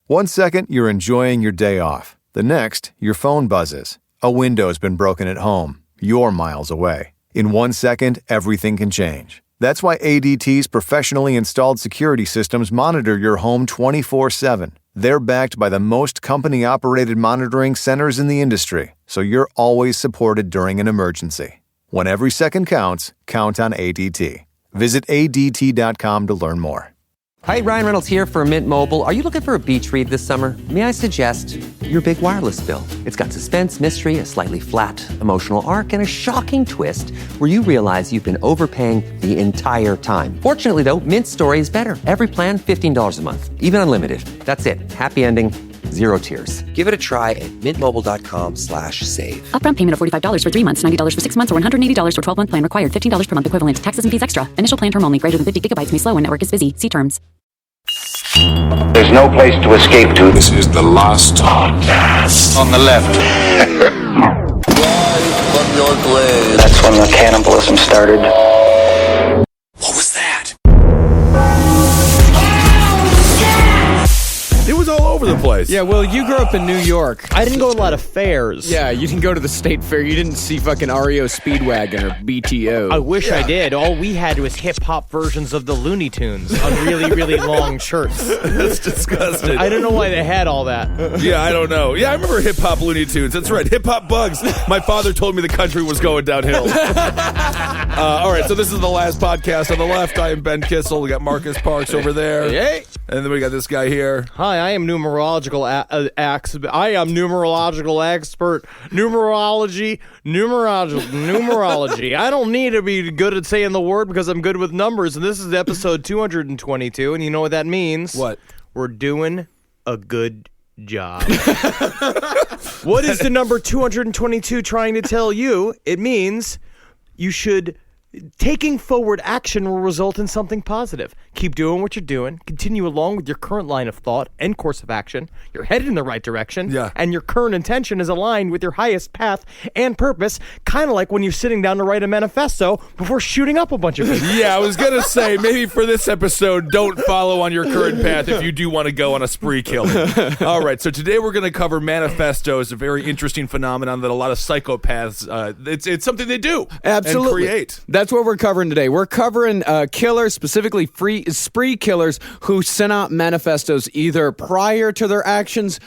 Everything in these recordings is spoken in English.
One second, you're enjoying your day off. The next, your phone buzzes. A window's been broken at home. You're miles away. In 1 second, everything can change. That's why ADT's professionally installed security systems monitor your home 24/7. They're backed by the most company-operated monitoring centers in the industry, so you're always supported during an emergency. When every second counts, count on ADT. Visit ADT.com to learn more. Hi, Ryan Reynolds here for Mint Mobile. Are you looking for a beach read this summer? May I suggest your big wireless bill? It's got suspense, mystery, a slightly flat, emotional arc, and a shocking twist where you realize you've been overpaying the entire time. Fortunately, though, Mint's story is better. Every plan, $15 a month. Even unlimited. That's it. Happy ending. Zero tears. Give it a try at mintmobile.com/save. Upfront payment of $45 for 3 months, $90 for 6 months, or $180 for 12-month plan required. $15 per month equivalent. Taxes and fees extra. Initial plan term only. Greater than 50 gigabytes may slow when network is busy. See terms. There's no place to escape to. This is the last podcast. On the left. From your grave. That's when the cannibalism started. What was that? It was all over the place. Yeah, well, you grew up in New York. I didn't go to a lot of fairs. Yeah, you didn't go to the state fair. You didn't see fucking REO Speedwagon or BTO. I wish I did. All we had was hip-hop versions of the Looney Tunes on really, really long shirts. That's disgusting. I don't know why they had all that. Yeah, I don't know. Yeah, I remember hip-hop Looney Tunes. That's right. Hip-hop bugs. My father told me the country was going downhill. All right, so this is the last podcast. On the left, I am Ben Kissel. We got Marcus Parks over there. Hey. And then we got this guy here. Hi, I am numerological expert. Numerology. I don't need to be good at saying the word because I'm good with numbers. And this is episode 222. And you know what that means? What? We're doing a good job. What is the number 222 trying to tell you? It means you should... Taking forward action will result in something positive. Keep doing what you're doing. Continue along with your current line of thought and course of action. You're headed in the right direction. Yeah. And your current intention is aligned with your highest path and purpose. Kind of like when you're sitting down to write a manifesto before shooting up a bunch of people. Yeah, I was going to say, maybe for this episode, don't follow on your current path if you do want to go on a spree killing. All right, so today we're going to cover manifestos, a very interesting phenomenon that a lot of psychopaths, it's something they do. Absolutely. And create. That's what we're covering today. We're covering killers, specifically spree killers, who sent out manifestos either prior to their actions,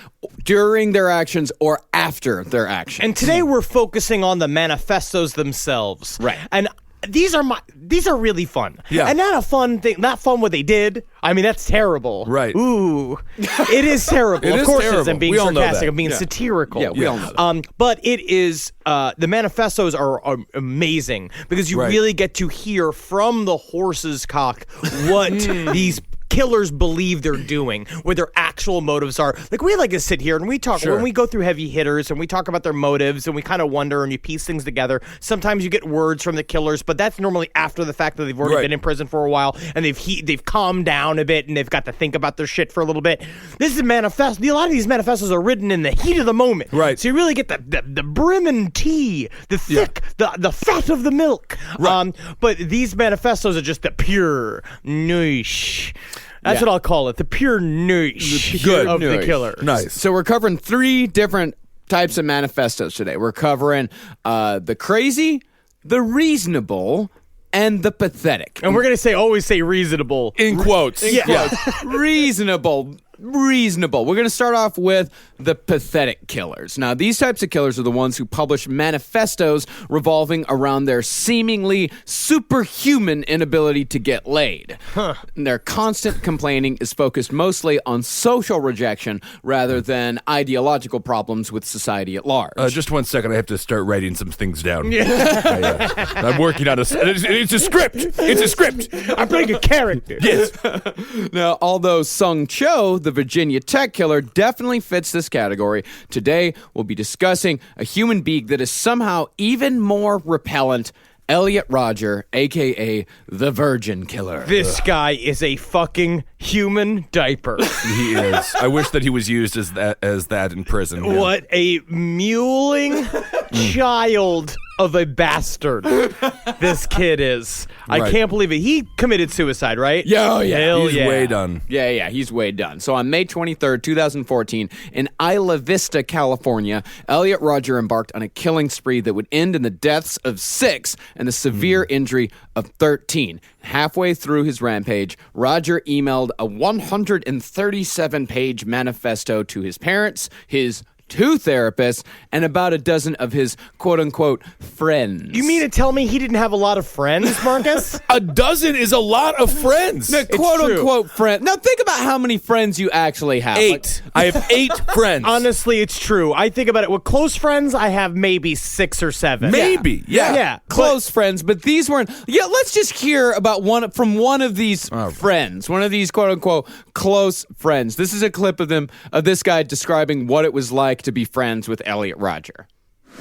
during their actions, or after their actions. And today we're focusing on the manifestos themselves. Right. And these are really fun. Yeah. And not a fun thing, not fun what they did. I mean, that's terrible. Right. Ooh. It is terrible. It of is course terrible. it is. I'm being We all know sarcastic. that. I'm being satirical. Yeah, we all know that. But it is, the manifestos are amazing because you Right. really get to hear from the horse's cock what these killers believe they're doing, what their actual motives are. Like, we like to sit here and we talk, Sure. when we go through heavy hitters and we talk about their motives and we kind of wonder and you piece things together. Sometimes you get words from the killers, but that's normally after the fact that they've already Right. been in prison for a while and they've calmed down a bit and they've got to think about their shit for a little bit. This is a manifesto. A lot of these manifestos are written in the heat of the moment. Right. So you really get the brimming tea, the thick, the fat of the milk. Right. But these manifestos are just the pure niche. That's what I'll call it, the pure niche of the killer. Nice. So we're covering 3 different types of manifestos today. We're covering the crazy, the reasonable, and the pathetic. And we're going to always say reasonable. In quotes. Yeah. Reasonable. We're going to start off with the pathetic killers. Now, these types of killers are the ones who publish manifestos revolving around their seemingly superhuman inability to get laid. And their constant complaining is focused mostly on social rejection rather than ideological problems with society at large. Just 1 second. I have to start writing some things down. I'm working on it's a script. It's a script. I'm playing a character. Yes. Now, although Sung Cho, the Virginia Tech killer, definitely fits this category, today we'll be discussing a human being that is somehow even more repellent, Elliot Rodger, a.k.a. the Virgin Killer. This guy is a fucking human diaper. He is. I wish that he was used as that in prison. Yeah. What a mewling child of a bastard this kid is. I Right. can't believe it. He committed suicide, right? Yeah, yeah. Hell He's yeah. way done. Yeah, he's way done. So on May 23rd, 2014, in Isla Vista, California, Elliot Rodger embarked on a killing spree that would end in the deaths of 6 and the severe injury of 13. Halfway through his rampage, Rodger emailed a 137-page manifesto to his parents, his 2 therapists, and about a dozen of his quote-unquote friends. You mean to tell me he didn't have a lot of friends, Marcus? A dozen is a lot of friends. The quote-unquote friend. Now think about how many friends you actually have. 8. I have 8 friends. Honestly, it's true. I think about it. With close friends, I have maybe 6 or 7. Maybe. Yeah. Yeah. Close friends, but these weren't. Yeah, let's just hear about one of these friends, one of these quote unquote close friends. This is a clip of this guy describing what it was like to be friends with Elliot Rodger.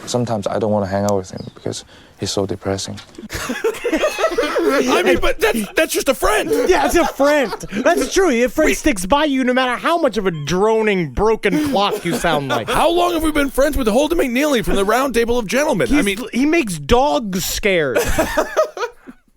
Sometimes I don't want to hang out with him because he's so depressing. I mean, but that's just a friend. Yeah, it's a friend. That's true. Your friend sticks by you no matter how much of a droning, broken clock you sound like. How long have we been friends with Holden McNeely from the Round Table of Gentlemen? He makes dogs scared.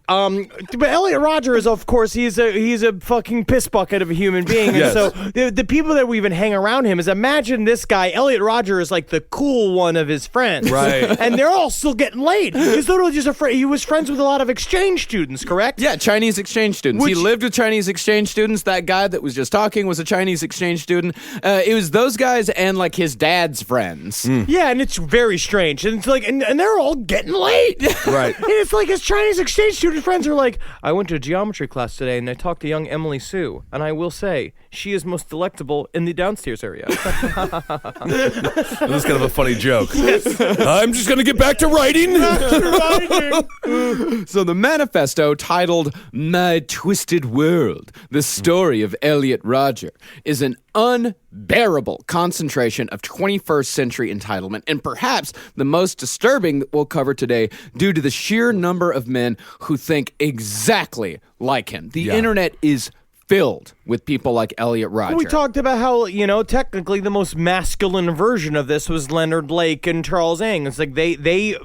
But Elliot Rodger is, of course, he's a fucking piss bucket of a human being. Yes. And so the people that we even hang around him is, imagine this guy, Elliot Rodger, is like the cool one of his friends. Right. And they're all still getting laid. He's literally just he was friends with a lot of exchange students, correct? Yeah, Chinese exchange students. He lived with Chinese exchange students. That guy that was just talking was a Chinese exchange student. It was those guys and like his dad's friends. Yeah, and it's very strange. And it's like, and they're all getting laid. Right. And it's like his Chinese exchange student friends are like, I went to a geometry class today and I talked to young Emily Sue, and I will say, she is most delectable in the downstairs area. That's kind of a funny joke. Yes. I'm just going to get back to writing. So the manifesto, titled My Twisted World, the story of Elliot Rodger, is an unbearable concentration of 21st century entitlement, and perhaps the most disturbing that we'll cover today due to the sheer number of men who think exactly like him. The internet is filled with people like Elliot Rodger. We talked about how, technically the most masculine version of this was Leonard Lake and Charles Ng. It's like they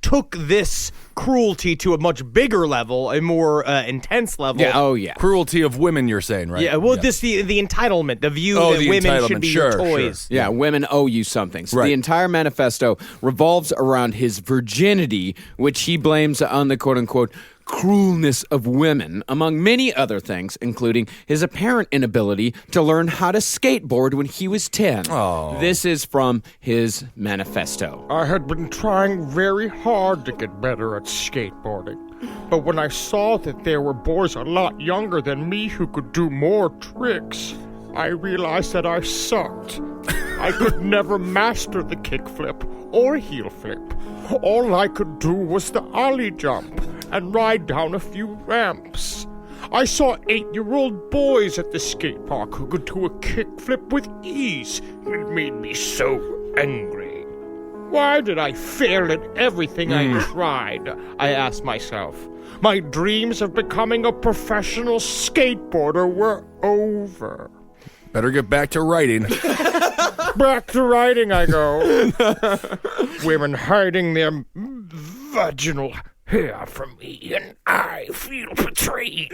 took this cruelty to a much bigger level, a more intense level. Yeah, oh yeah. Cruelty of women, you're saying, right? Yeah, well, the entitlement, the view that women should be your toys. Yeah, women owe you something. So Right. the entire manifesto revolves around his virginity, which he blames on the quote-unquote cruelness of women, among many other things, including his apparent inability to learn how to skateboard when he was 10. Oh. This is from his manifesto. I had been trying very hard to get better at skateboarding, but when I saw that there were boys a lot younger than me who could do more tricks, I realized that I sucked. I could never master the kickflip or heel flip. All I could do was the ollie jump and ride down a few ramps. I saw 8-year-old boys at the skate park who could do a kickflip with ease. It made me so angry. Why did I fail at everything I tried? I asked myself. My dreams of becoming a professional skateboarder were over. Better get back to writing. Back to writing I go. Women hiding their vaginal hair from me, and I feel betrayed.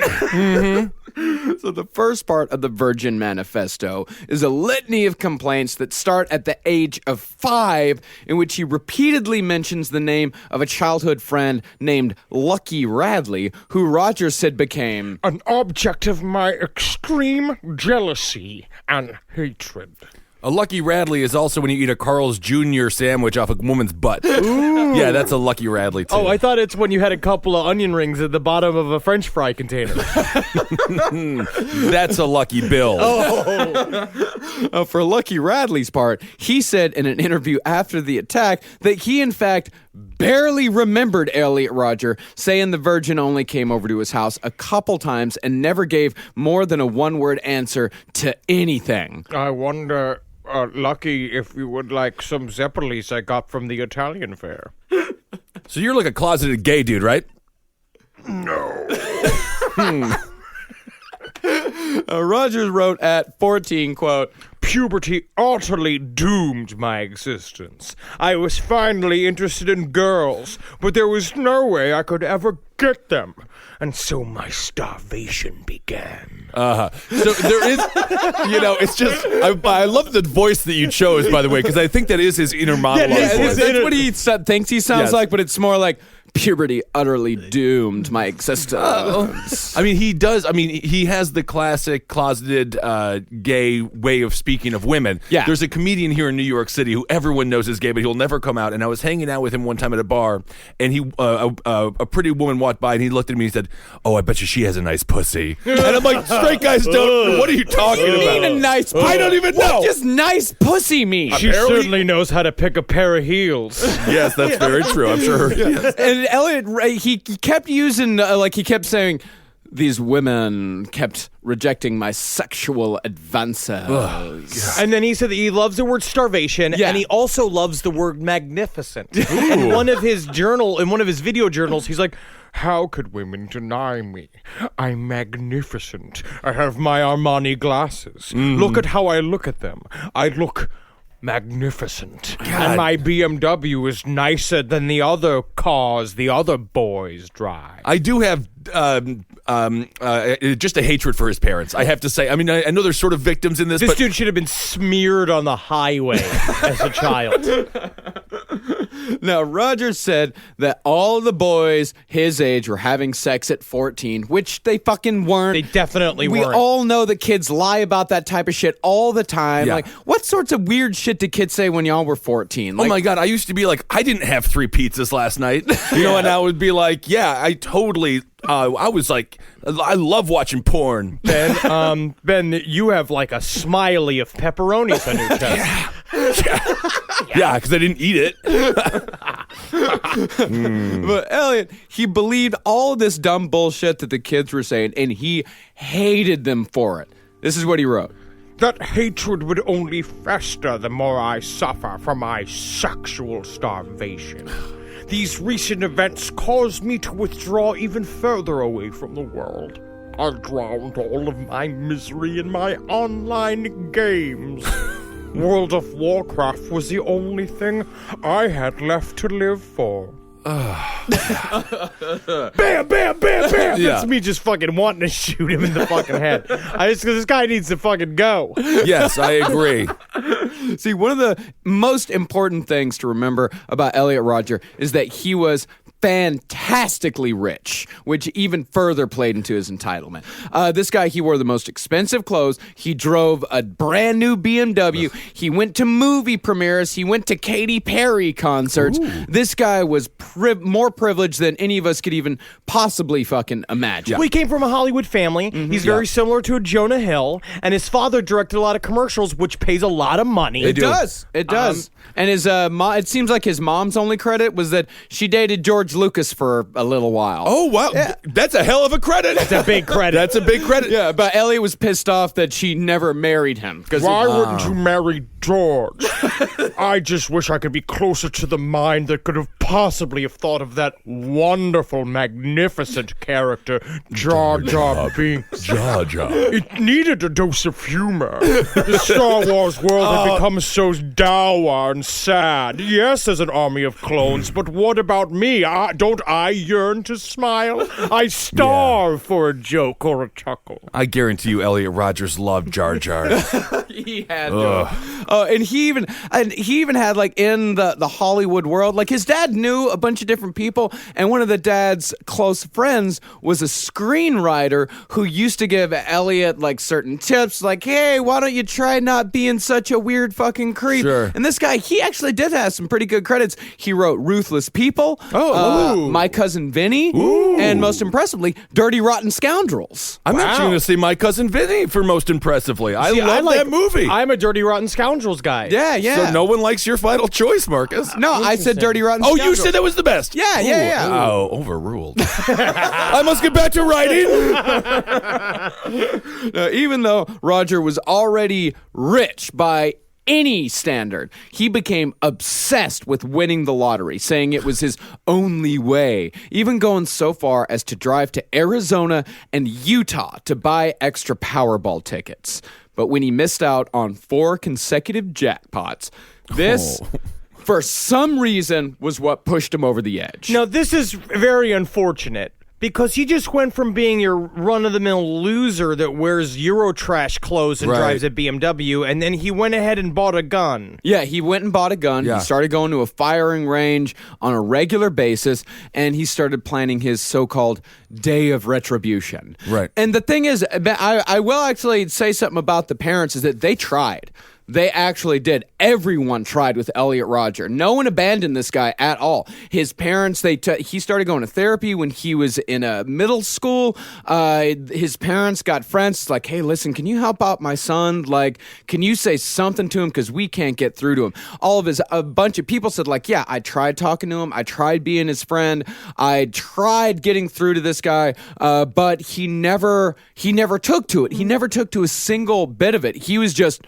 So the first part of the Virgin Manifesto is a litany of complaints that start at the age of 5, in which he repeatedly mentions the name of a childhood friend named Lucky Radley, who Rodger said became an object of my extreme jealousy and hatred. A Lucky Radley is also when you eat a Carl's Jr. sandwich off a woman's butt. Ooh. Yeah, that's a Lucky Radley, too. Oh, I thought it's when you had a couple of onion rings at the bottom of a French fry container. That's a Lucky Bill. For Lucky Radley's part, he said in an interview after the attack that he, in fact, barely remembered Elliot Rodger, saying the Virgin only came over to his house a couple times and never gave more than a one-word answer to anything. I wonder, Lucky, if you would like some Zeppelis I got from the Italian fair. So you're like a closeted gay dude, right? No. Rodgers wrote at 14, quote, puberty utterly doomed my existence. I was finally interested in girls, but there was no way I could ever get them. And so my starvation began. So there is, it's just, I love the voice that you chose, by the way, because I think that is his inner monologue voice. That's what he thinks he sounds like, but it's more like, puberty utterly doomed my existence. I mean, he does. I mean, he has the classic closeted gay way of speaking of women. Yeah. There's a comedian here in New York City who everyone knows is gay, but he'll never come out. And I was hanging out with him one time at a bar, and he a pretty woman walked by, and he looked at me and he said, "Oh, I bet you she has a nice pussy." And I'm like, straight guys don't. What are you talking What do you about? mean a nice pussy? I don't even know. What does nice pussy mean? She certainly knows how to pick a pair of heels. Yes, that's very true. I'm sure. Yes. And Elliot, he kept using, he kept saying, these women kept rejecting my sexual advances. And then he said that he loves the word starvation, and he also loves the word magnificent. In one of his video journals, he's like, how could women deny me? I'm magnificent. I have my Armani glasses. Look at how I look at them. I look magnificent. And my BMW is nicer than the other cars the other boys drive. I do have just a hatred for his parents, I have to say. I mean, I know there's sort of victims in this, this but dude should have been smeared on the highway as a child. Now, Rodger said that all the boys his age were having sex at 14, which they fucking weren't. They definitely we weren't. We all know that kids lie about that type of shit all the time. Yeah. Like, what sorts of weird shit did kids say when y'all were 14? Like, oh my God, I used to be like, I didn't have 3 pizzas last night. And I would be like, yeah, I totally... I was like, I love watching porn. Ben, you have like a smiley of pepperonis on your chest. Yeah, because I didn't eat it. But Elliot, he believed all of this dumb bullshit that the kids were saying, and he hated them for it. This is what he wrote. That hatred would only fester the more I suffer from my sexual starvation. These recent events caused me to withdraw even further away from the world. I drowned all of my misery in my online games. World of Warcraft was the only thing I had left to live for. Bam, bam, bam, bam. Yeah. That's me just fucking wanting to shoot him in the fucking head. This guy needs to fucking go. Yes, I agree. See, one of the most important things to remember about Elliot Rodger is that he was fantastically rich, which even further played into his entitlement. This guy, he wore the most expensive clothes. He drove a brand new BMW. He went to movie premieres. He went to Katy Perry concerts. Ooh. This guy was more privileged than any of us could even possibly fucking imagine. Well, he came from a Hollywood family. Mm-hmm. He's very similar to a Jonah Hill, and his father directed a lot of commercials, which pays a lot of money. It does. And his it seems like his mom's only credit was that she dated George Lucas for a little while. Oh, wow. Yeah. That's a hell of a credit. That's a big credit. That's a big credit. Yeah, but Elliot was pissed off that she never married him. Why wouldn't you marry George? I just wish I could be closer to the mind that could have possibly have thought of that wonderful, magnificent character, Jar Jar Binks. Jar Jar. It needed a dose of humor. The Star Wars world had become so dour and sad. Yes, there's an army of clones, but what about me? Don't I yearn to smile? I starve for a joke or a chuckle. I guarantee you Elliot Rodgers loved Jar Jar. He had to. And he even had, like, in the Hollywood world, like, his dad knew a bunch of different people, and one of the dad's close friends was a screenwriter who used to give Elliot, like, certain tips, like, hey, why don't you try not being such a weird fucking creep? Sure. And this guy, he actually did have some pretty good credits. He wrote Ruthless People, My Cousin Vinny, and most impressively, Dirty Rotten Scoundrels. I'm actually going to see My Cousin Vinny for most impressively. I love that movie. I'm a Dirty Rotten Scoundrels guy. Yeah. So no one likes your final choice, Marcus? No, I said Dirty Rotten Scoundrels. Oh, you said that was the best? Yeah. Oh, overruled. I must get back to writing. Even though Rodger was already rich by any standard, he became obsessed with winning the lottery, saying it was his only way, even going so far as to drive to Arizona and Utah to buy extra Powerball tickets. but when he missed out on 4 consecutive jackpots, this, for some reason, was what pushed him over the edge. Now, this is very unfortunate. Because he just went from being your run-of-the-mill loser that wears Eurotrash clothes and drives a BMW, and then he went ahead and bought a gun. Yeah, he went and bought a gun. Yeah. He started going to a firing range on a regular basis, and he started planning his so-called day of retribution. Right. And the thing is, I will actually say something about the parents, is that they tried. They actually did. Everyone tried with Elliot Rodger. No one abandoned this guy at all. His parents, he started going to therapy when he was in a middle school. His parents got friends. It's like, hey, listen, can you help out my son? Like, can you say something to him? Because we can't get through to him. A bunch of people said, like, yeah, I tried talking to him. I tried being his friend. I tried getting through to this guy, but he never took to it. He never took to a single bit of it. He was just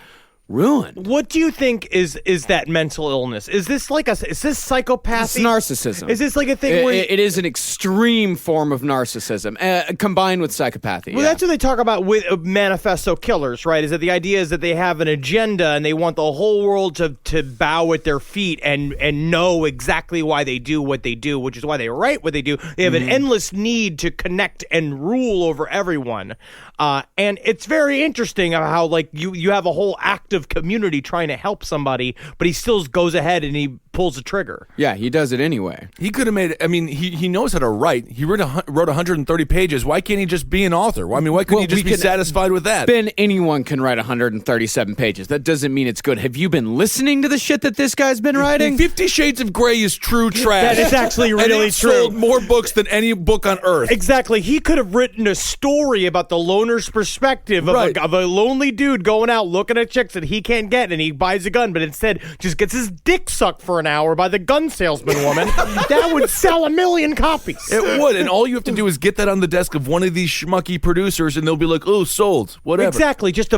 ruined. What do you think is that mental illness? Is this psychopathy? It's narcissism. Is this like a thing where it is an extreme form of narcissism combined with psychopathy? Well, that's what they talk about with manifesto killers, right? Is that the idea is that they have an agenda and they want the whole world to bow at their feet and know exactly why they do what they do, which is why they write what they do. They have an endless need to connect and rule over everyone. And it's very interesting how like you have a whole active community trying to help somebody, but he still goes ahead and he pulls the trigger. Yeah, he does it anyway. He could have made. I mean, he knows how to write. He wrote 130 pages. Why can't he just be an author? I mean, why couldn't he just be satisfied with that? Ben, anyone can write 137 pages. That doesn't mean it's good. Have you been listening to the shit that this guy's been writing? 50 Shades of Grey is true trash. That is actually really and true. Sold more books than any book on earth. Exactly. He could have written a story about the loner's perspective of a lonely dude going out looking at chicks that he can't get, and he buys a gun, but instead just gets his dick sucked for an hour by the gun salesman woman. That would sell 1 million copies. It would, and all you have to do is get that on the desk of one of these schmucky producers, and they'll be like, oh, sold, whatever. Exactly. Just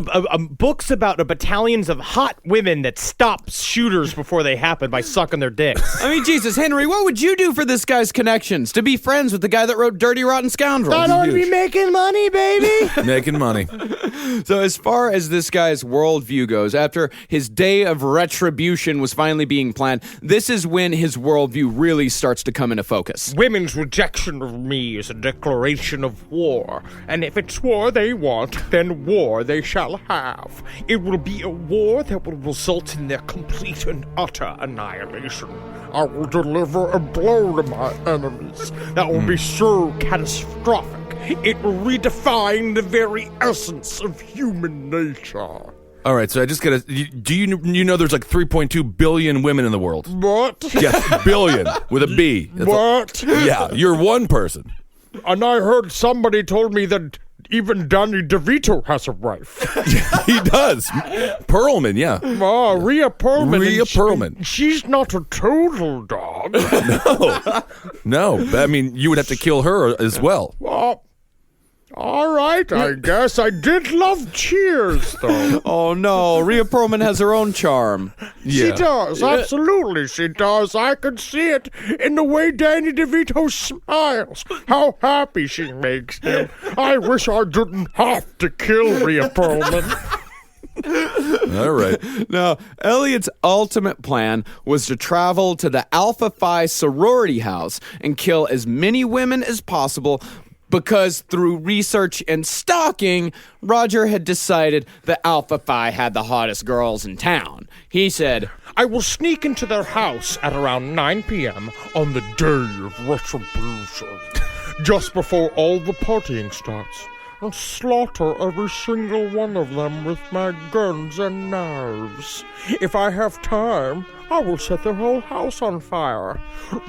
books about battalions of hot women that stop shooters before they happen by sucking their dicks. I mean, Jesus, Henry, what would you do for this guy's connections? To be friends with the guy that wrote Dirty Rotten Scoundrels? I'd already be making money, baby. Making money. So as far as this guy's worldview goes, after his day of retribution was finally being planned, this is when his worldview really starts to come into focus. Women's rejection of me is a declaration of war, and if it's war they want, then war they shall have. It will be a war that will result in their complete and utter annihilation. I will deliver a blow to my enemies that will be so catastrophic, it will redefine the very essence of human nature. All right, so I just gotta. Do you know there's like 3.2 billion women in the world? What? Yes, billion with a B. What? Yeah, you're one person. And I heard somebody told me that even Danny DeVito has a wife. He does. Perlman, yeah. Rhea Perlman. Rhea Perlman. She's not a total dog. No. I mean, you would have to kill her as well. All right, I guess. I did love Cheers, though. Oh, no. Rhea Perlman has her own charm. Yeah. She does. Absolutely, she does. I could see it in the way Danny DeVito smiles. How happy she makes him. I wish I didn't have to kill Rhea Perlman. All right. Now, Elliot's ultimate plan was to travel to the Alpha Phi sorority house and kill as many women as possible, because through research and stalking, Rodger had decided that Alpha Phi had the hottest girls in town. He said, I will sneak into their house at around 9 p.m. on the day of retribution, just before all the partying starts, and slaughter every single one of them with my guns and knives. If I have time, I will set their whole house on fire.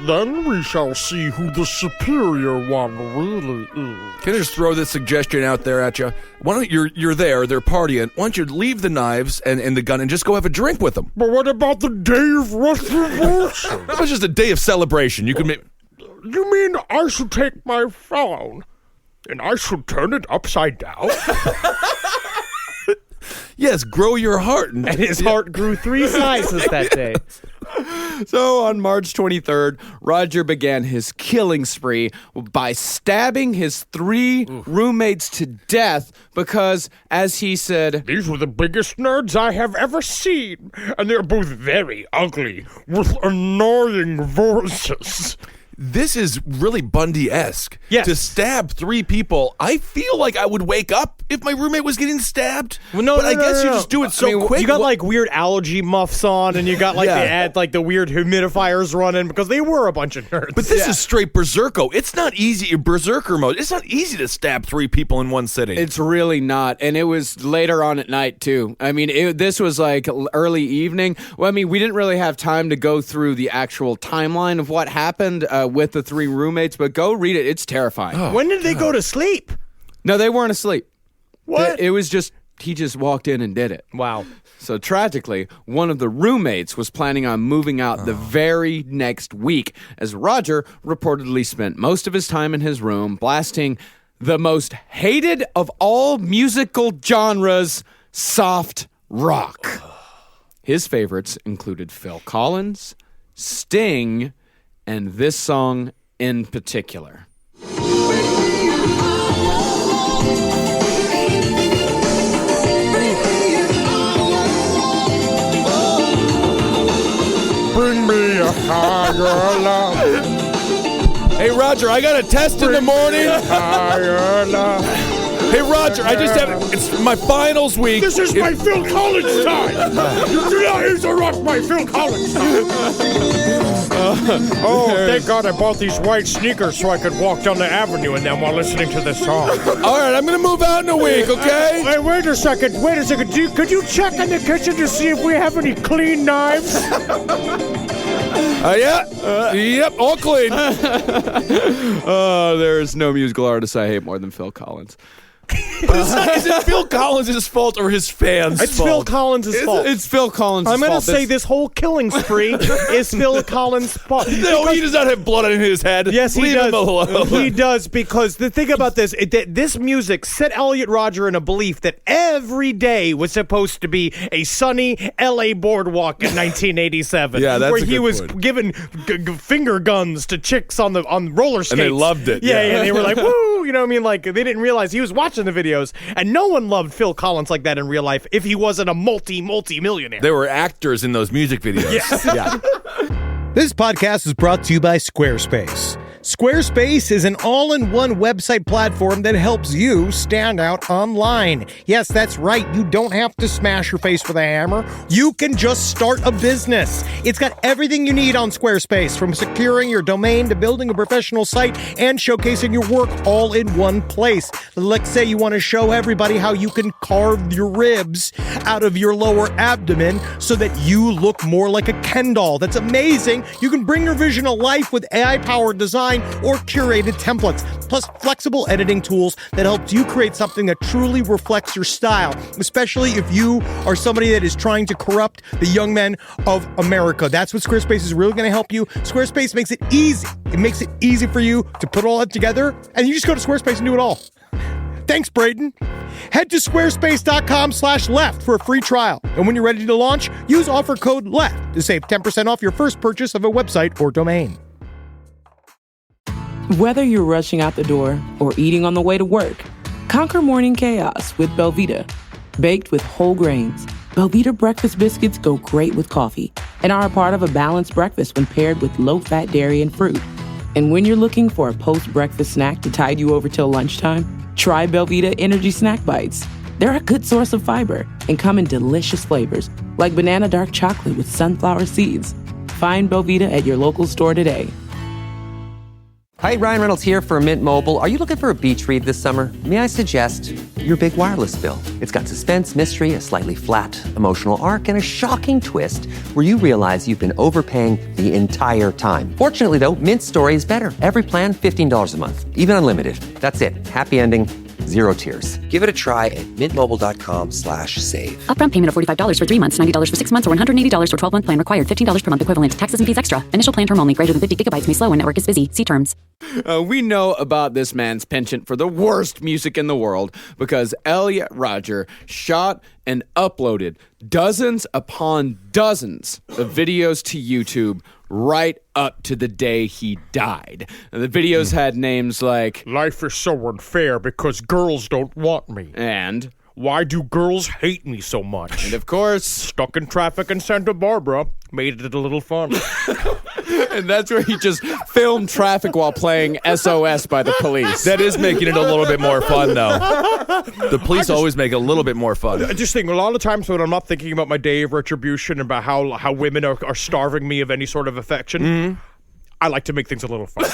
Then we shall see who the superior one really is. Can I just throw this suggestion out there at you? Why don't you're there, they're partying. Why don't you leave the knives and the gun and just go have a drink with them? But what about the day of retribution? That was just a day of celebration. You mean I should take my phone and I should turn it upside down? Yes, grow your heart. And his heart grew 3 sizes that day. So on March 23rd, Rodger began his killing spree by stabbing his 3 roommates to death because, as he said, "These were the biggest nerds I have ever seen, and they're both very ugly, with annoying voices." This is really Bundy-esque. Yes. To stab 3 people, I feel like I would wake up if my roommate was getting stabbed. Well, no, but no, I no, guess no, you no. just do it so quick. You got like weird allergy muffs on, and you got like the weird humidifiers running because they were a bunch of nerds. But this is straight berserko. It's not easy, berserker mode. It's not easy to stab 3 people in one sitting. it's really not. And it was later on at night, too. I mean, this was like early evening. Well, I mean, we didn't really have time to go through the actual timeline of what happened with the 3 roommates, but go read it. It's terrifying. When did they go to sleep? No, they weren't asleep. What? It was just, he just walked in and did it. Wow. So tragically, one of the roommates was planning on moving out the very next week, as Rodger reportedly spent most of his time in his room blasting the most hated of all musical genres, soft rock. His favorites included Phil Collins, Sting, and this song in particular. Bring me a higher love, Hey, Rodger, I got a test in the morning. higher love. Hey, Rodger, I just have it's my finals week. This is my Phil Collins time. You do not interrupt my Phil Collins time. Thank God I bought these white sneakers so I could walk down the avenue in them while listening to this song. All right, I'm going to move out in a week, okay? Hey, wait a second. Could you check in the kitchen to see if we have any clean knives? Yep, all clean. There's no musical artist I hate more than Phil Collins. But is it Phil Collins' fault or his fans' It's fault? Phil Collins' fault. It's Phil Collins' fault. I'm going to say this whole killing spree is Phil Collins' fault. No, he does not have blood on his head. Yes, he Leave does. him alone. He does, because the thing about this, this music set Elliot Rodger in a belief that every day was supposed to be a sunny L.A. boardwalk in 1987. Yeah, that's where a he good was point. giving finger guns to chicks on roller skates. And they loved it. Yeah, they were like, woo, you know what I mean? Like, they didn't realize he was watching the videos, and no one loved Phil Collins like that in real life if he wasn't a multi-millionaire. There were actors in those music videos. Yes. Yeah. This podcast is brought to you by Squarespace. Squarespace is an all-in-one website platform that helps you stand out online. Yes, that's right. You don't have to smash your face with a hammer. You can just start a business. It's got everything you need on Squarespace, from securing your domain to building a professional site and showcasing your work all in one place. Let's say you want to show everybody how you can carve your ribs out of your lower abdomen so that you look more like a Ken doll. That's amazing. You can bring your vision to life with AI-powered design or curated templates, plus flexible editing tools that helps you create something that truly reflects your style, especially if you are somebody that is trying to corrupt the young men of America. That's what Squarespace is really going to help you. Squarespace makes it easy. It makes it easy for you to put all that together, and you just go to Squarespace and do it all. Thanks, Braden. Head to squarespace.com/left for a free trial. And when you're ready to launch, use offer code LEFT to save 10% off your first purchase of a website or domain. Whether you're rushing out the door or eating on the way to work, conquer morning chaos with Belvita. Baked with whole grains, Belvita breakfast biscuits go great with coffee and are a part of a balanced breakfast when paired with low-fat dairy and fruit. And when you're looking for a post-breakfast snack to tide you over till lunchtime, try Belvita Energy Snack Bites. They're a good source of fiber and come in delicious flavors like banana dark chocolate with sunflower seeds. Find Belvita at your local store today. Hi, Ryan Reynolds here for Mint Mobile. Are you looking for a beach read this summer? May I suggest your big wireless bill? It's got suspense, mystery, a slightly flat emotional arc, and a shocking twist where you realize you've been overpaying the entire time. Fortunately, though, Mint's story is better. Every plan, $15 a month, even unlimited. That's it. Happy ending. Zero tiers. Give it a try at mintmobile.com/save. Upfront payment of $45 for 3 months, $90 for 6 months, or $180 for 12-month plan required. $15 per month equivalent. Taxes and fees extra. Initial plan term only. Greater than 50 gigabytes may slow when network is busy. See terms. We know about this man's penchant for the worst music in the world because Elliot Rodger shot and uploaded dozens upon dozens of videos to YouTube right up to the day he died. And the videos had names like Life is so unfair because girls don't want me. And Why do girls hate me so much? And of course, Stuck in Traffic in Santa Barbara made it a little fun. And that's where he just filmed traffic while playing SOS by the Police. That is making it a little bit more fun, though. The Police always make it a little bit more fun. I just think a lot of times when I'm not thinking about my day of retribution and about how women are starving me of any sort of affection, I like to make things a little fun.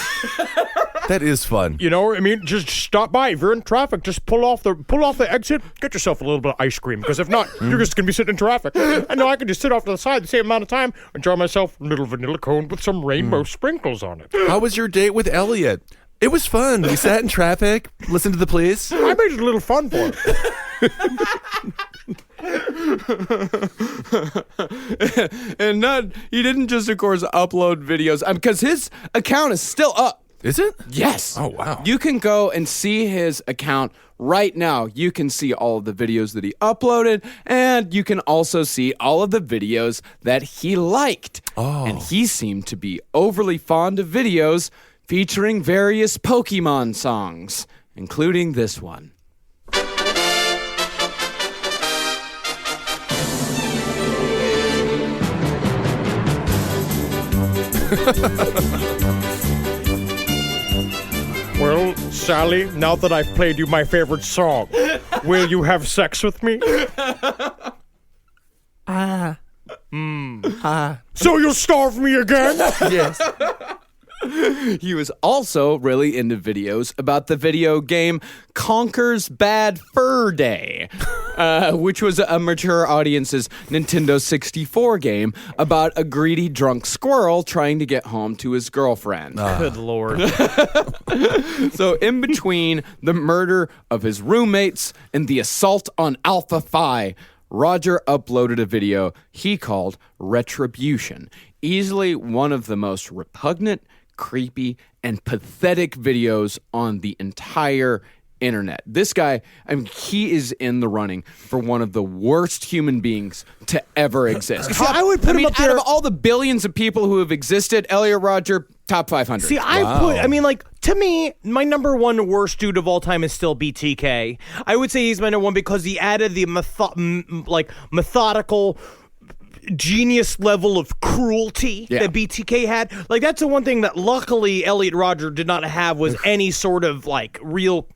That is fun. You know, I mean, just stop by. If you're in traffic, just pull off the exit, get yourself a little bit of ice cream. Because if not, you're just going to be sitting in traffic. I know I can just sit off to the side the same amount of time, enjoy myself a little vanilla cone with some rainbow sprinkles on it. How was your date with Elliot? It was fun. We sat in traffic, listened to the Police. I made it a little fun for him. And he didn't just, of course, upload videos because his account is still up. Is it? Yes. Oh, wow. You can go and see his account right now. You can see all of the videos that he uploaded, and you can also see all of the videos that he liked. Oh. And he seemed to be overly fond of videos featuring various Pokemon songs, including this one. Well, Sally, now that I've played you my favorite song, will you have sex with me? So you'll starve me again? Yes. He was also really into videos about the video game Conker's Bad Fur Day, which was a mature audience's Nintendo 64 game about a greedy drunk squirrel trying to get home to his girlfriend. Good Lord. So in between the murder of his roommates and the assault on Alpha Phi, Rodger uploaded a video he called Retribution, easily one of the most repugnant, creepy, and pathetic videos on the entire internet. This guy, I mean, he is in the running for one of the worst human beings to ever exist. See, I would put him up there. Out of all the billions of people who have existed, Elliot Rodger, top 500. See, to me, my number one worst dude of all time is still BTK. I would say he's my number one because he added the methodical genius level of cruelty that BTK had. Like, that's the one thing that luckily Elliot Rodger did not have was any sort of like real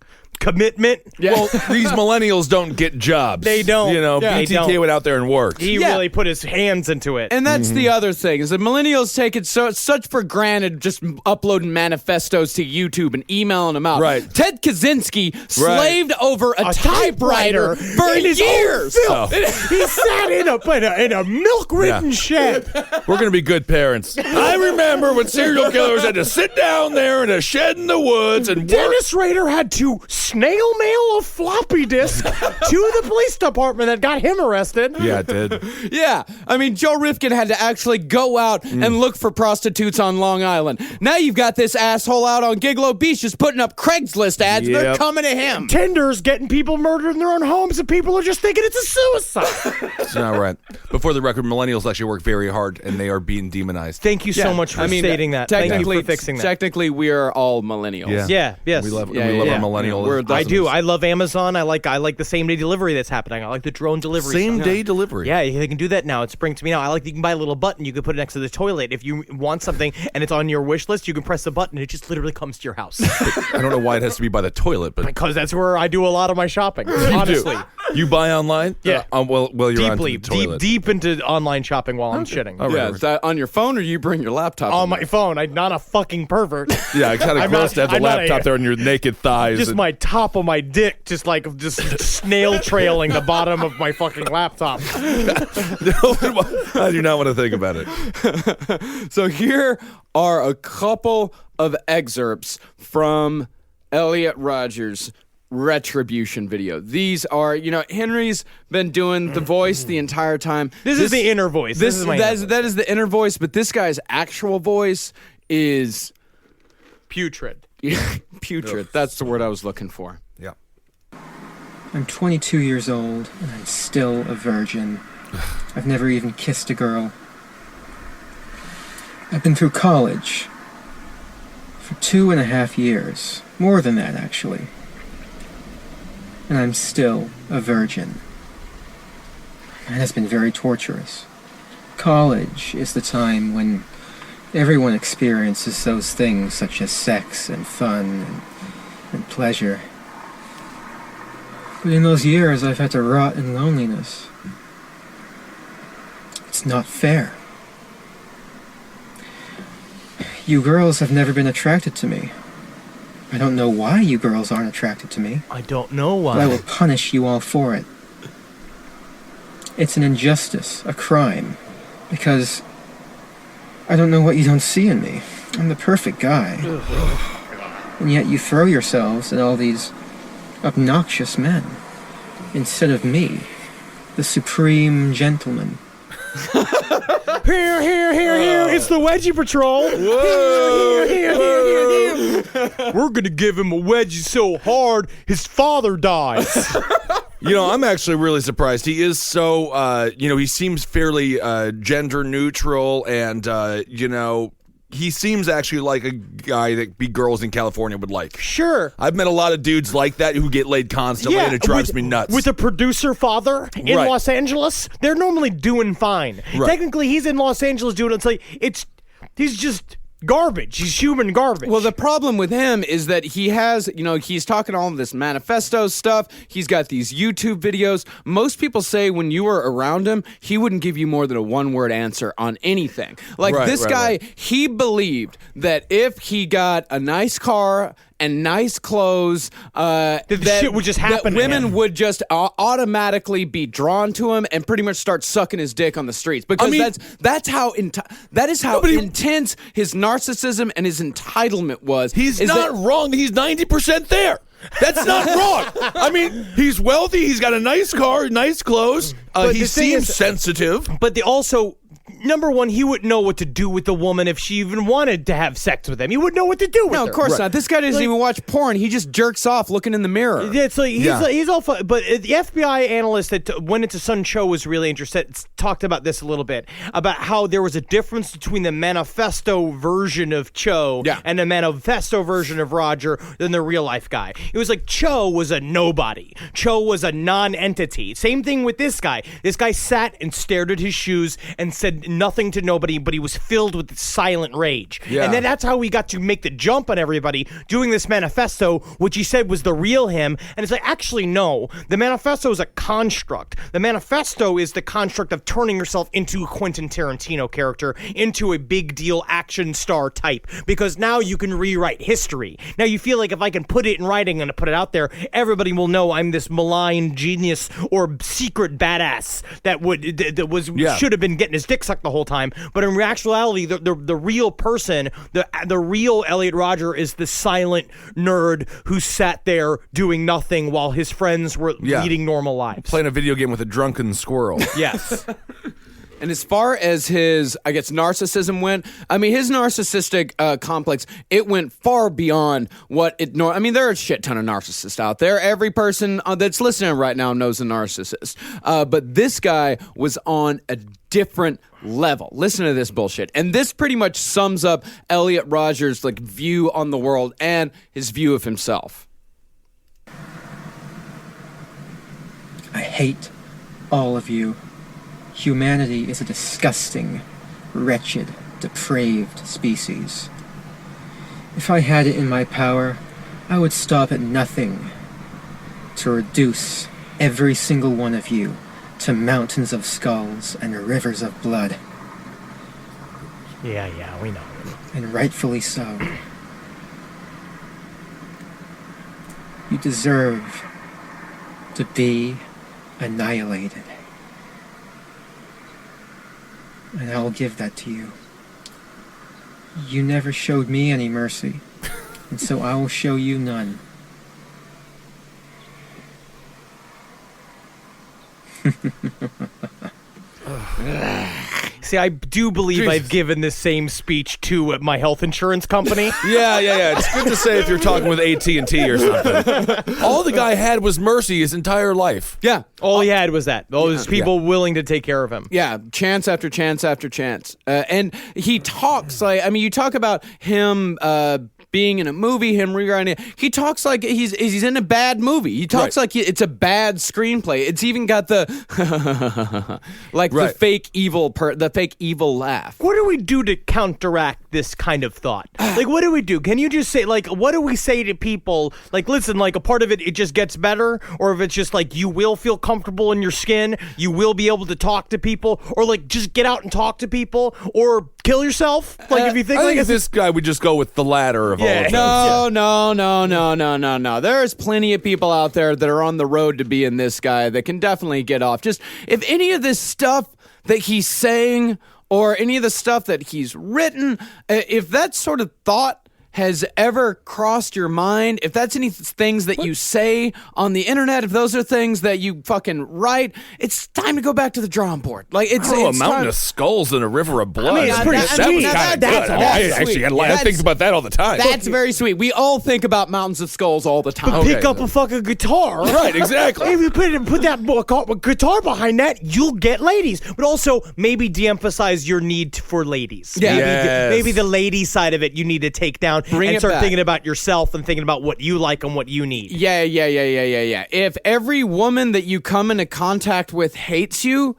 commitment. Yeah. Well, these millennials don't get jobs. They don't. You know, Yeah, BTK went out there and worked. He really put his hands into it. And that's the other thing, is that millennials take it such for granted just uploading manifestos to YouTube and emailing them out. Right. Ted Kaczynski slaved over a typewriter for years. He sat in a milk-ridden shed. We're going to be good parents. I remember when serial killers had to sit down there in a shed in the woods and Dennis Rader had to snail mail a floppy disk to the police department that got him arrested. Yeah, it did. Yeah. I mean, Joe Rifkin had to actually go out and look for prostitutes on Long Island. Now you've got this asshole out on Gigolo Beach just putting up Craigslist ads. Yep. They're coming to him. Tinder's getting people murdered in their own homes and people are just thinking it's a suicide. It's not right. Before the record, millennials actually work very hard and they are being demonized. Thank you so much for stating that. Thank you for fixing that. Technically, we are all millennials. Yeah, yes. We love our millennial. I do. I love Amazon. I like the same day delivery that's happening. I like the drone delivery. Same day delivery. Yeah, they can do that now. It's bring to me now. I like that you can buy a little button. You can put it next to the toilet. If you want something and it's on your wish list, you can press the button and it just literally comes to your house. I don't know why it has to be by the toilet, but because that's where I do a lot of my shopping. Honestly, you buy online? Yeah. Well, you're deeply, on the toilet. deep into online shopping while I'm shitting. Oh, Yeah, is that on your phone or you bring your laptop? On my phone. I'm not a fucking pervert. Yeah, it's kind of gross to have the I'm not laptop there on your naked thighs. Just my top of my dick, just snail trailing the bottom of my fucking laptop. I do not want to think about it. So here are a couple of excerpts from Elliot Rodger's retribution video. These are, Henry's been doing the voice the entire time. This is the inner voice. This is my inner voice. That is the inner voice, but this guy's actual voice is putrid. Putrid. That's the word I was looking for. Yeah. I'm 22 years old, and I'm still a virgin. I've never even kissed a girl. I've been through college for 2.5 years. More than that, actually. And I'm still a virgin. And it's been very torturous. College is the time when everyone experiences those things such as sex and fun and pleasure. But in those years, I've had to rot in loneliness. It's not fair. You girls have never been attracted to me. I don't know why you girls aren't attracted to me. I don't know why. But I will punish you all for it. It's an injustice, a crime, because I don't know what you don't see in me. I'm the perfect guy. And yet you throw yourselves at all these obnoxious men, instead of me, the supreme gentleman. Here, it's the Wedgie Patrol. Whoa. Here. We're gonna give him a wedgie so hard his father dies. I'm actually really surprised. He is so, he seems fairly gender neutral, and, he seems actually like a guy that girls in California would like. Sure. I've met a lot of dudes like that who get laid constantly, and it drives me nuts. With a producer father in Los Angeles, they're normally doing fine. Right. Technically, he's in Los Angeles doing he's just garbage. He's human garbage. Well, the problem with him is that he has, he's talking all of this Manifestos stuff. He's got these YouTube videos. Most people say when you were around him, he wouldn't give you more than a one-word answer on anything. This guy, he believed that if he got a nice car and nice clothes, that shit would just happen. That women would just automatically be drawn to him and pretty much start sucking his dick on the streets. Because that is how intense his narcissism and his entitlement was. He's not wrong. He's 90% there. That's not wrong. I mean, he's wealthy. He's got a nice car, nice clothes. He seems sensitive. But they also, number one, he wouldn't know what to do with the woman if she even wanted to have sex with him. He wouldn't know what to do with her. No, of course not. This guy doesn't even watch porn. He just jerks off looking in the mirror. Yeah, he's all fun. But the FBI analyst that went into Sun Cho was really interested, talked about this a little bit, about how there was a difference between the manifesto version of Cho and the manifesto version of Rodger than the real life guy. It was like Cho was a nobody. Cho was a non-entity. Same thing with this guy. This guy sat and stared at his shoes and said nothing to nobody, but he was filled with silent rage. Yeah. And then that's how he got to make the jump on everybody doing this manifesto, which he said was the real him. And it's like, actually, no. The manifesto is a construct. The manifesto is the construct of turning yourself into a Quentin Tarantino character, into a big deal action star type, because now you can rewrite history. Now you feel like if I can put it in writing and put it out there, everybody will know I'm this malign genius or secret badass that should have been getting his dick sucked the whole time. But in actuality, the real person, the real Elliot Rodger is the silent nerd who sat there doing nothing while his friends were leading normal lives. Playing a video game with a drunken squirrel. Yes. And as far as his, I guess, narcissism went, I mean, his narcissistic complex, it went far beyond what it... I mean, there are a shit ton of narcissists out there. Every person that's listening right now knows a narcissist. But this guy was on a different level. Listen to this bullshit. And this pretty much sums up Elliot Rodger's view on the world and his view of himself. I hate all of you. Humanity is a disgusting, wretched, depraved species. If I had it in my power, I would stop at nothing to reduce every single one of you to mountains of skulls and rivers of blood. Yeah, we know. And rightfully so. You deserve to be annihilated. And I will give that to you. You never showed me any mercy, and so I will show you none. See, I do believe I've given this same speech to my health insurance company. Yeah. It's good to say if you're talking with AT&T or something. All the guy had was mercy his entire life. Yeah. All he had was that. All those people willing to take care of him. Yeah, chance after chance after chance. And he talks like, I mean, you talk about him being in a movie, him rewriting it. He talks like he's in a bad movie. He talks like it's a bad screenplay. It's even got the the fake evil laugh. What do we do to counteract this kind of thought? Like, what do we do? Can you just say, like, what do we say to people? Like, listen, like, a part of it just gets better, or if it's just like you will feel comfortable in your skin, you will be able to talk to people, or like just get out and talk to people, or kill yourself. Like, if you think, I think this guy would just go with the latter of all of those. No. There's plenty of people out there that are on the road to being this guy that can definitely get off. Just if any of this stuff that he's saying or any of the stuff that he's written, if that sort of thought has ever crossed your mind, if that's any things that you say on the internet, if those are things that you fucking write, it's time to go back to the drawing board. Like it's a mountain of skulls and a river of blood. I mean, it's pretty that was kind of good. I think about that all the time. That's very sweet. We all think about mountains of skulls all the time. But pick up a fucking guitar. Right, exactly. If you put that guitar behind that, you'll get ladies. But also maybe de-emphasize your need for ladies. Yeah. Maybe the lady side of it you need to take down. And start back. thinking about yourself and thinking about what you like and what you need. Yeah. If every woman that you come into contact with hates you,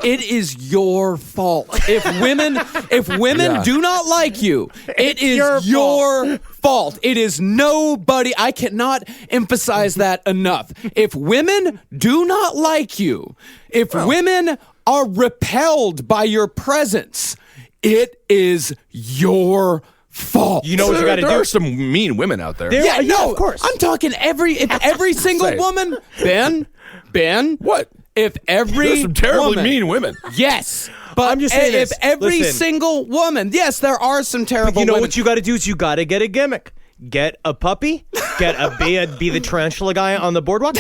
it is your fault. If women do not like you, it is your fault. It is nobody. I cannot emphasize that enough. If women do not like you, if women are repelled by your presence, it is your fault. You know what you got to do? There are some mean women out there. Of course. I'm talking every single woman. Ben. What? If every There's some terribly mean women. Yes. But I'm just saying if this. every Listen. single woman, yes, there are some terrible But you know women. what you got to do is you got to get a gimmick. Get a puppy, be the tarantula guy on the boardwalk,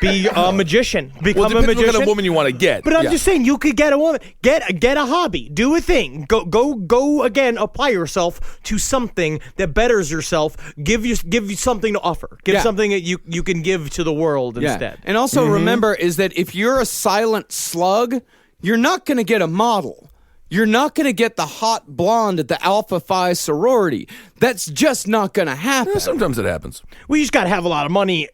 be a magician, become a magician. What kind of woman you want to get. But I'm just saying, you could get a woman, get a hobby, do a thing, go again, apply yourself to something that betters yourself. Give you something to offer. Give something that you can give to the world instead. And also remember is that if you're a silent slug, you're not going to get a model. You're not going to get the hot blonde at the Alpha Phi sorority. That's just not going to happen. Yeah, sometimes it happens. Well, you just got to have a lot of money.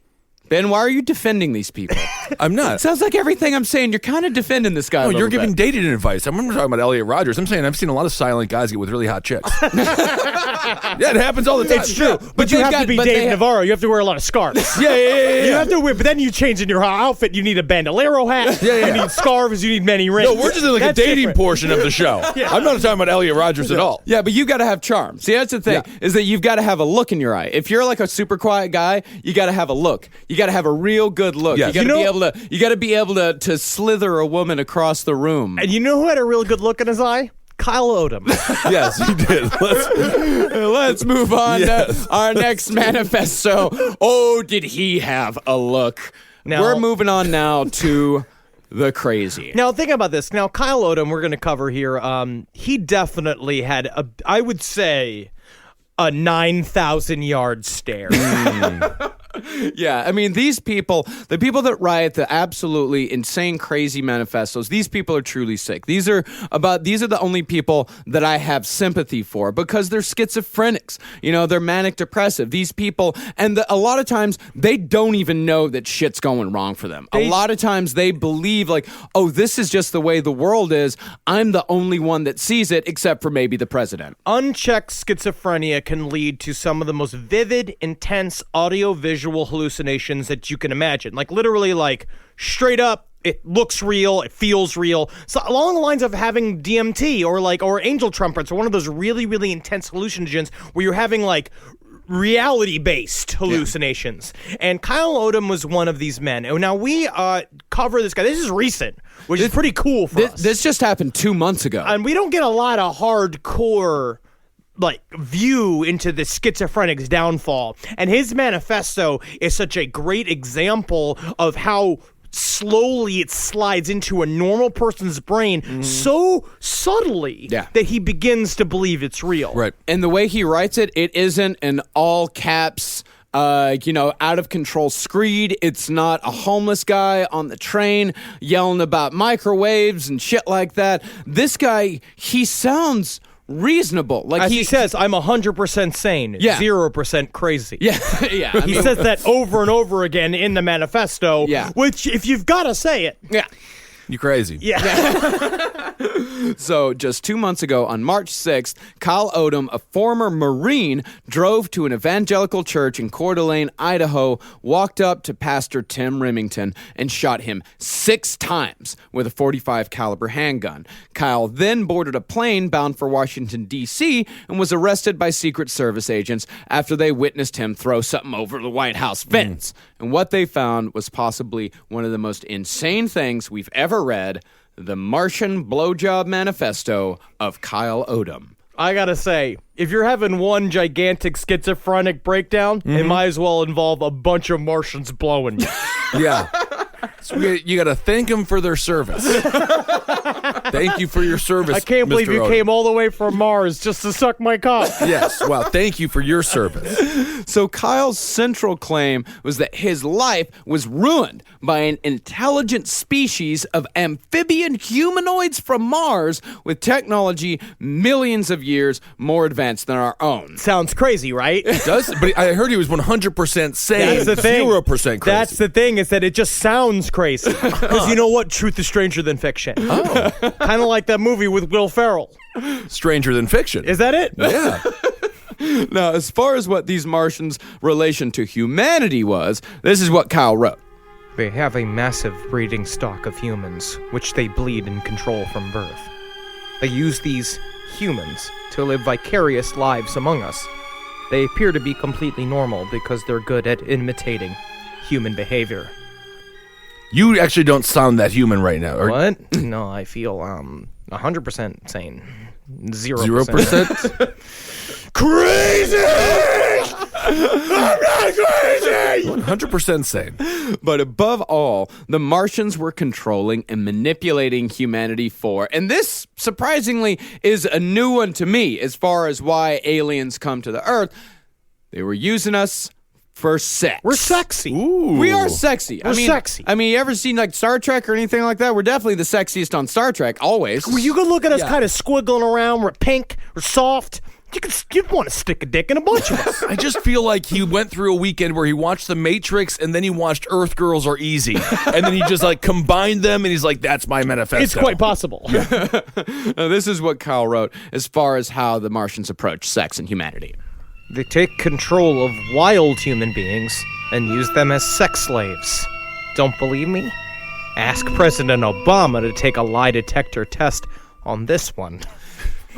Ben, why are you defending these people? I'm not. It sounds like everything I'm saying, you're kind of defending this guy. No, you're giving dating advice. I remember talking about Elliot Rodgers. I'm saying I've seen a lot of silent guys get with really hot chicks. Yeah, it happens all the time. It's true. But you have to be Dave Navarro. You have to wear a lot of scarves. Yeah. You have to wear, but then you change in your outfit. You need a bandolero hat. You need scarves. You need many rings. No, we're just in like a dating portion of the show. I'm not talking about Elliot Rodgers at all. Yeah, but you got to have charm. See, that's the thing, is that you've got to have a look in your eye. If you're like a super quiet guy, you got to have a look. You got to have a real good look. Yes. You got to be able to slither a woman across the room. And you know who had a real good look in his eye? Kyle Odom. Yes, he did. Let's move on to our next manifesto. Oh, did he have a look? Now, we're moving on now to the crazy. Now, think about this. Now, Kyle Odom, we're going to cover here. He definitely had, I would say, a 9,000-yard stare. Yeah, I mean, these people, the people that write the absolutely insane, crazy manifestos, these people are truly sick. These are the only people that I have sympathy for because they're schizophrenics. You know, they're manic depressive. These people, and a lot of times, they don't even know that shit's going wrong for them. A lot of times, they believe like, oh, this is just the way the world is. I'm the only one that sees it, except for maybe the president. Unchecked schizophrenia can lead to some of the most vivid, intense audio-visual hallucinations that you can imagine. Like literally, like straight up, it looks real, it feels real. So along the lines of having DMT or angel trumpets or one of those really, really intense hallucinogens where you're having like reality-based hallucinations. Yeah. And Kyle Odom was one of these men. And now we cover this guy. This is recent, which is pretty cool for us. This just happened 2 months ago. And we don't get a lot of hardcore view into the schizophrenic's downfall. And his manifesto is such a great example of how slowly it slides into a normal person's brain so subtly that he begins to believe it's real. Right. And the way he writes it, it isn't an all caps, out of control screed. It's not a homeless guy on the train yelling about microwaves and shit like that. This guy, he sounds reasonable. Like As he says, I'm 100% sane, 0% crazy. Yeah, yeah. He says that over and over again in the manifesto, which, if you've got to say it. Yeah. You crazy. Yeah. So just 2 months ago, on March 6th, Kyle Odom, a former Marine, drove to an evangelical church in Coeur d'Alene, Idaho, walked up to Pastor Tim Remington, and shot him 6 times with a .45 caliber handgun. Kyle then boarded a plane bound for Washington, D.C., and was arrested by Secret Service agents after they witnessed him throw something over the White House fence. And what they found was possibly one of the most insane things we've ever read: the Martian blowjob manifesto of Kyle Odom. I gotta say, if you're having one gigantic schizophrenic breakdown, it might as well involve a bunch of Martians blowing you. Yeah. So you got to thank them for their service. Thank you for your service. I can't believe you came all the way from Mars just to suck my cock. Yes. Well, thank you for your service. So Kyle's central claim was that his life was ruined by an intelligent species of amphibian humanoids from Mars with technology millions of years more advanced than our own. Sounds crazy, right? It does, but I heard he was 100% sane. That's the thing. 0% crazy. That's the thing, is that it just sounds crazy. Because you know what? Truth is stranger than fiction. Oh. Kind of like that movie with Will Ferrell. Stranger than fiction. Is that it? Yeah. Now, as far as what these Martians' relation to humanity was, this is what Kyle wrote. They have a massive breeding stock of humans, which they bleed and control from birth. They use these humans to live vicarious lives among us. They appear to be completely normal because they're good at imitating human behavior. You actually don't sound that human right now. What? No, I feel 100% sane. 0%. 0%? Crazy! I'm not crazy! 100% sane. But above all, the Martians were controlling and manipulating humanity for, and this, surprisingly, is a new one to me as far as why aliens come to the Earth. They were using us for sex. We're sexy. Ooh. We are sexy. We're sexy. I mean, you ever seen like Star Trek or anything like that? We're definitely the sexiest on Star Trek, always. Well, you can look at us kind of squiggling around. We're pink. We're soft. You'd want to stick a dick in a bunch of us. I just feel like he went through a weekend where he watched The Matrix and then he watched Earth Girls Are Easy. And then he just like combined them and he's like, that's my manifesto. It's quite possible. Now, this is what Kyle wrote as far as how the Martians approach sex and humanity. They take control of wild human beings and use them as sex slaves. Don't believe me? Ask President Obama to take a lie detector test on this one.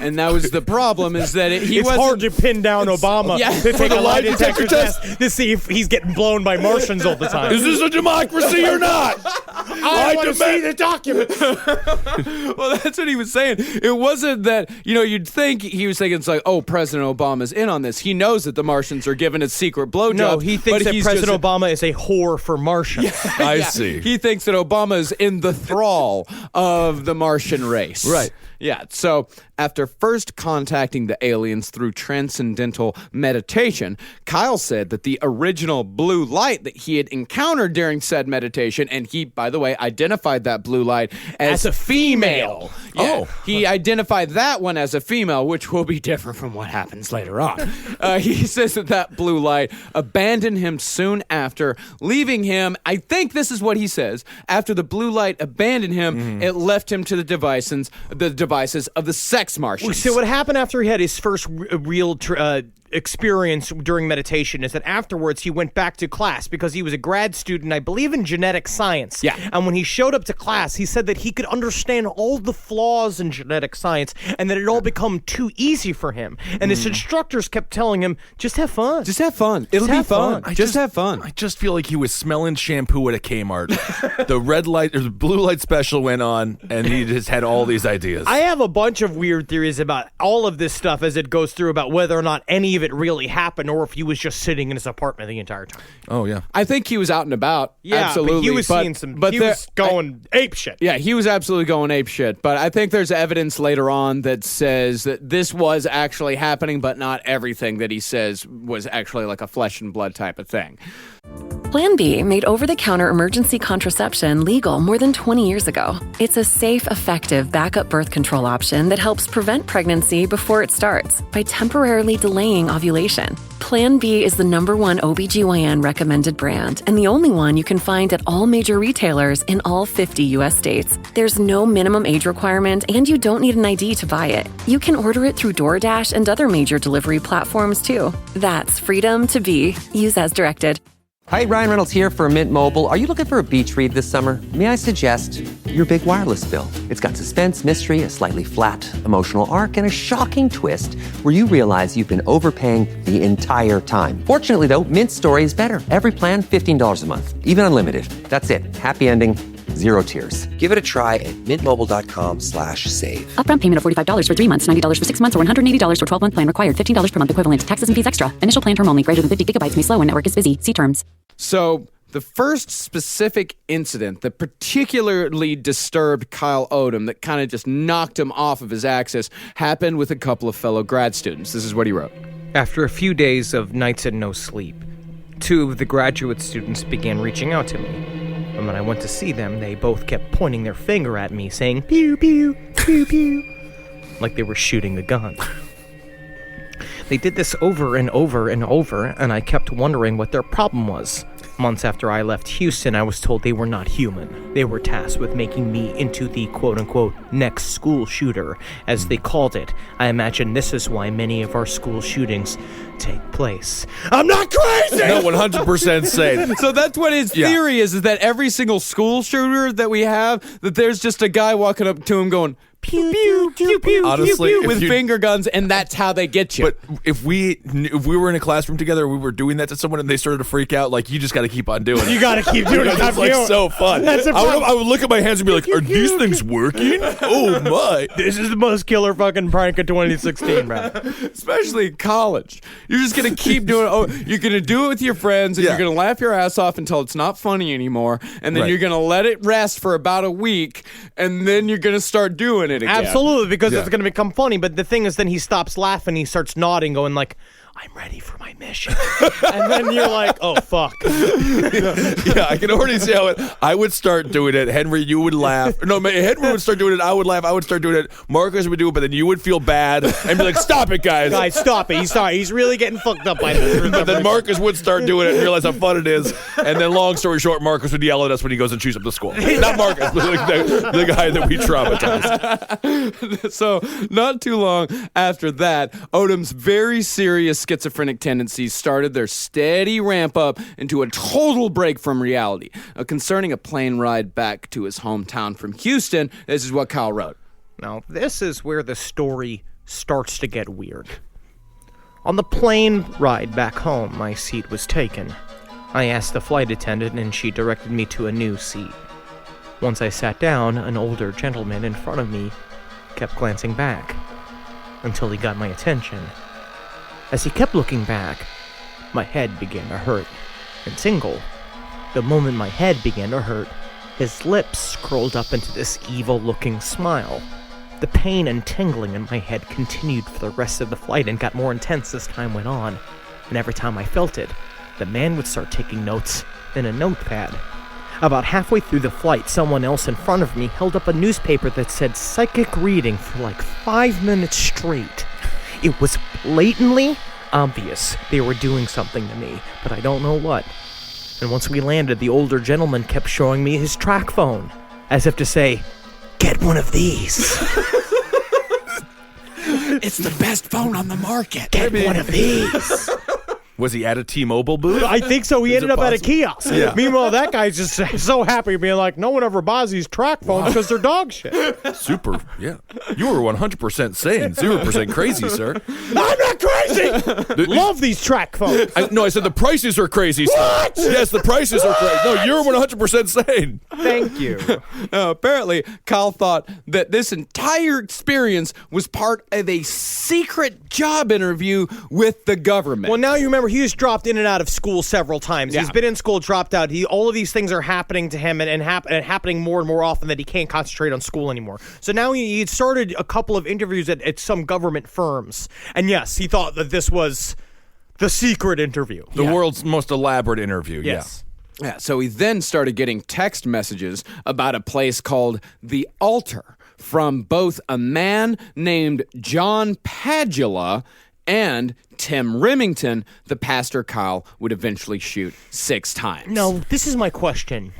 And that was the problem, is that it's hard to pin down Obama to take a lie detector test to see if he's getting blown by Martians all the time. Is this a democracy or not? I want to see the documents. Well, that's what he was saying. It wasn't that, you'd think he was thinking, it's like, oh, President Obama's in on this. He knows that the Martians are giving a secret blowjob. No, he thinks that President Obama is a whore for Martians. I see. He thinks that Obama is in the thrall of the Martian race. Right. Yeah, so after first contacting the aliens through transcendental meditation, Kyle said that the original blue light that he had encountered during said meditation, and he, by the way, identified that blue light as a female. Yeah, he identified that one as a female, which will be different from what happens later on. He says that blue light abandoned him soon after, leaving him, I think this is what he says, after the blue light abandoned him, it left him to the devices of the sex Martians. So what happened after he had his first real experience during meditation is that afterwards he went back to class because he was a grad student, I believe, in genetic science. Yeah. And when he showed up to class, he said that he could understand all the flaws in genetic science and that it all become too easy for him. And his instructors kept telling him, just have fun. Just have fun. It'll be fun. Just have fun. I just feel like he was smelling shampoo at a Kmart. The red light or the blue light special went on and he just had all these ideas. I have a bunch of weird theories about all of this stuff as it goes through about whether or not any believe it really happened or if he was just sitting in his apartment the entire time. Oh, yeah. I think he was out and about. Yeah, absolutely. but he was seeing he was going ape shit. Yeah, he was absolutely going ape shit. But I think there's evidence later on that says that this was actually happening, but not everything that he says was actually like a flesh and blood type of thing. Plan B made over-the-counter emergency contraception legal more than 20 years ago. It's a safe, effective backup birth control option that helps prevent pregnancy before it starts by temporarily delaying ovulation. Plan B is the #1 OBGYN recommended brand and the only one you can find at all major retailers in all 50 U.S. states. There's no minimum age requirement and you don't need an ID to buy it. You can order it through DoorDash and other major delivery platforms too. That's freedom to be. Use as directed. Hi, Ryan Reynolds here for Mint Mobile. Are you looking for a beach read this summer? May I suggest your big wireless bill? It's got suspense, mystery, a slightly flat, emotional arc, and a shocking twist where you realize you've been overpaying the entire time. Fortunately, though, Mint's story is better. Every plan, $15 a month. Even unlimited. That's it. Happy ending. Zero tears. Give it a try at mintmobile.com/save. Upfront payment of $45 for 3 months, $90 for 6 months, or $180 for 12-month plan required. $15 per month equivalent. Taxes and fees extra. Initial plan term only. Greater than 50 gigabytes may slow when network is busy. See terms. So the first specific incident that particularly disturbed Kyle Odom, that kind of just knocked him off of his axis, happened with a couple of fellow grad students. This is what he wrote. After a few days of nights and no sleep, 2 of the graduate students began reaching out to me. And when I went to see them, they both kept pointing their finger at me, saying, pew, pew, pew, pew, like they were shooting the gun. They did this over and over and over, and I kept wondering what their problem was. Months after I left Houston, I was told they were not human. They were tasked with making me into the quote-unquote next school shooter, as they called it. I imagine this is why many of our school shootings take place. I'm not crazy! No, 100% sane. So that's what his theory is that every single school shooter that we have, that there's just a guy walking up to him going, pew, pew, pew, pew, Honestly, pew, pew, with finger guns, and that's how they get you. But if we were in a classroom together, we were doing that to someone, and they started to freak out. Like, you just got to keep on doing it. You got to keep doing it. It's like so fun. I would look at my hands and be like, "Are these things working? Oh my! This is the most killer fucking prank of 2016, bro." Especially in college, you're just gonna keep doing it. Oh, you're gonna do it with your friends, and you're gonna laugh your ass off until it's not funny anymore, and then you're gonna let it rest for about a week, and then you're gonna start doing it again. Absolutely, because it's going to become funny. But the thing is, then he stops laughing. He starts nodding, going like, I'm ready for my mission. And then you're like, oh, fuck. Yeah, I can already see how I would start doing it. Henry, you would laugh. No, Henry would start doing it. I would laugh. I would start doing it. Marcus would do it, but then you would feel bad and be like, stop it, guys. Guys, stop it. He's really getting fucked up by this. But then Marcus would start doing it and realize how fun it is. And then, long story short, Marcus would yell at us when he goes and shoots up the school. Not Marcus, but the guy that we traumatized. So, not too long after that, Odom's very serious schizophrenic tendencies started their steady ramp up into a total break from reality. Concerning a plane ride back to his hometown from Houston, this is what Kyle wrote. Now, this is where the story starts to get weird. On the plane ride back home, my seat was taken. I asked the flight attendant, and she directed me to a new seat. Once I sat down, an older gentleman in front of me kept glancing back until he got my attention. As he kept looking back, my head began to hurt and tingle. The moment my head began to hurt, his lips curled up into this evil-looking smile. The pain and tingling in my head continued for the rest of the flight and got more intense as time went on. And every time I felt it, the man would start taking notes in a notepad. About halfway through the flight, someone else in front of me held up a newspaper that said psychic reading for like 5 minutes straight. It was blatantly obvious they were doing something to me, but I don't know what. And once we landed, the older gentleman kept showing me his track phone, as if to say, get one of these. It's the best phone on the market. Get one of these. Was he at a T-Mobile booth? I think so. He ended up at a kiosk. Yeah. Meanwhile, that guy's just so happy being like, no one ever buys these track phones because they're dog shit. Super, yeah. You were 100% sane, 0% crazy, sir. I'm not crazy! Love these track phones. I said the prices are crazy, sir. What? Yes, the prices are crazy. No, you're 100% sane. Thank you. Apparently, Kyle thought that this entire experience was part of a secret job interview with the government. Well, now you remember he was dropped in and out of school several times. Yeah. He's been in school, dropped out. All of these things are happening to him and happening more and more often that he can't concentrate on school anymore. So now he started a couple of interviews at some government firms. And yes, he thought that this was the secret interview. The world's most elaborate interview, yes. Yeah, so he then started getting text messages about a place called The Altar from both a man named John Padula and Tim Remington, the pastor Kyle would eventually shoot 6 times. No, this is my question.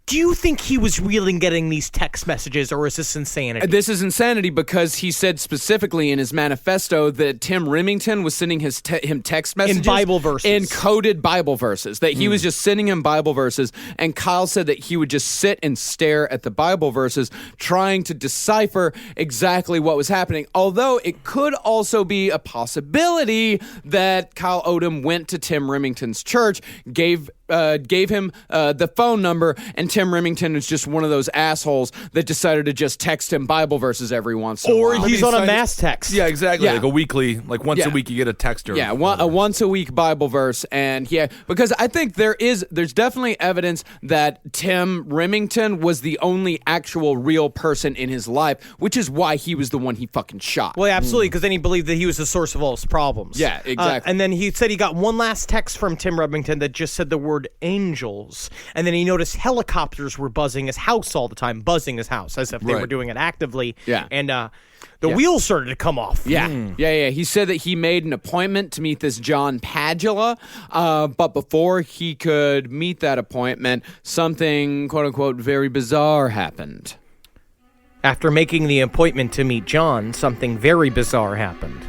Do you think he was really getting these text messages, or is this insanity? This is insanity because he said specifically in his manifesto that Tim Remington was sending him text messages. In Bible verses. In coded Bible verses. That he was just sending him Bible verses, and Kyle said that he would just sit and stare at the Bible verses trying to decipher exactly what was happening. Although it could also be a possibility that Kyle Odom went to Tim Remington's church, gave him the phone number, and Tim Remington was just one of those assholes that decided to just text him Bible verses every once in a while. Or he's on a mass text. Yeah, exactly. Yeah. Like a weekly, like once a week you get a text. Yeah, a once a week Bible verse. And yeah, because I think there's definitely evidence that Tim Remington was the only actual real person in his life, which is why he was the one he fucking shot. Well, absolutely, because then he believed that he was the source of all his problems. Yeah, exactly. And then he said he got one last text from Tim Remington that just said the word angels. And then he noticed helicopters were buzzing his house all the time, buzzing his house as if they were doing it actively. Yeah. And the wheels started to come off. Yeah. Yeah. He said that he made an appointment to meet this John Padula, but before he could meet that appointment, something, quote unquote, very bizarre happened. After making the appointment to meet John, something very bizarre happened.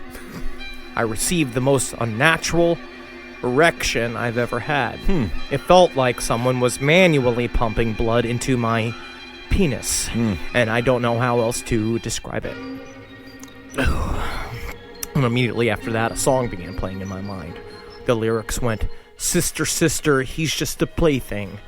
I received the most unnatural erection I've ever had. It felt like someone was manually pumping blood into my penis, and I don't know how else to describe it. And immediately after that, a song began playing in my mind. The lyrics went, "Sister, sister, he's just a plaything.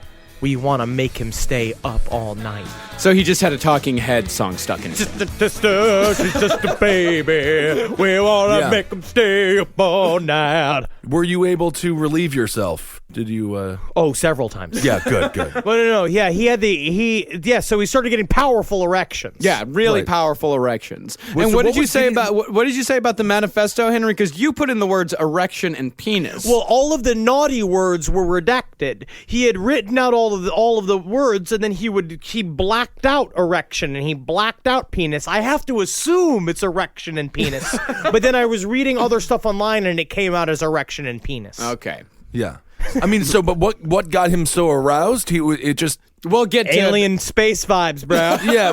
We want to make him stay up all night." So he just had a Talking Head song stuck in it. Sister, she's just a baby. We want to make him stay up all night. Were you able to relieve yourself? Did you? Oh, several times. Yeah, good. No. Yeah, so he started getting powerful erections. Yeah, really powerful erections. And what did you say about the manifesto, Henry? Because you put in the words erection and penis. Well, all of the naughty words were redacted. He had written out all of the words, and then he blacked out erection and he blacked out penis. I have to assume it's erection and penis, but then I was reading other stuff online, and it came out as erection and penis. Okay. Yeah. I mean, but what got him so aroused? We'll get to alien space vibes, bro. Yeah.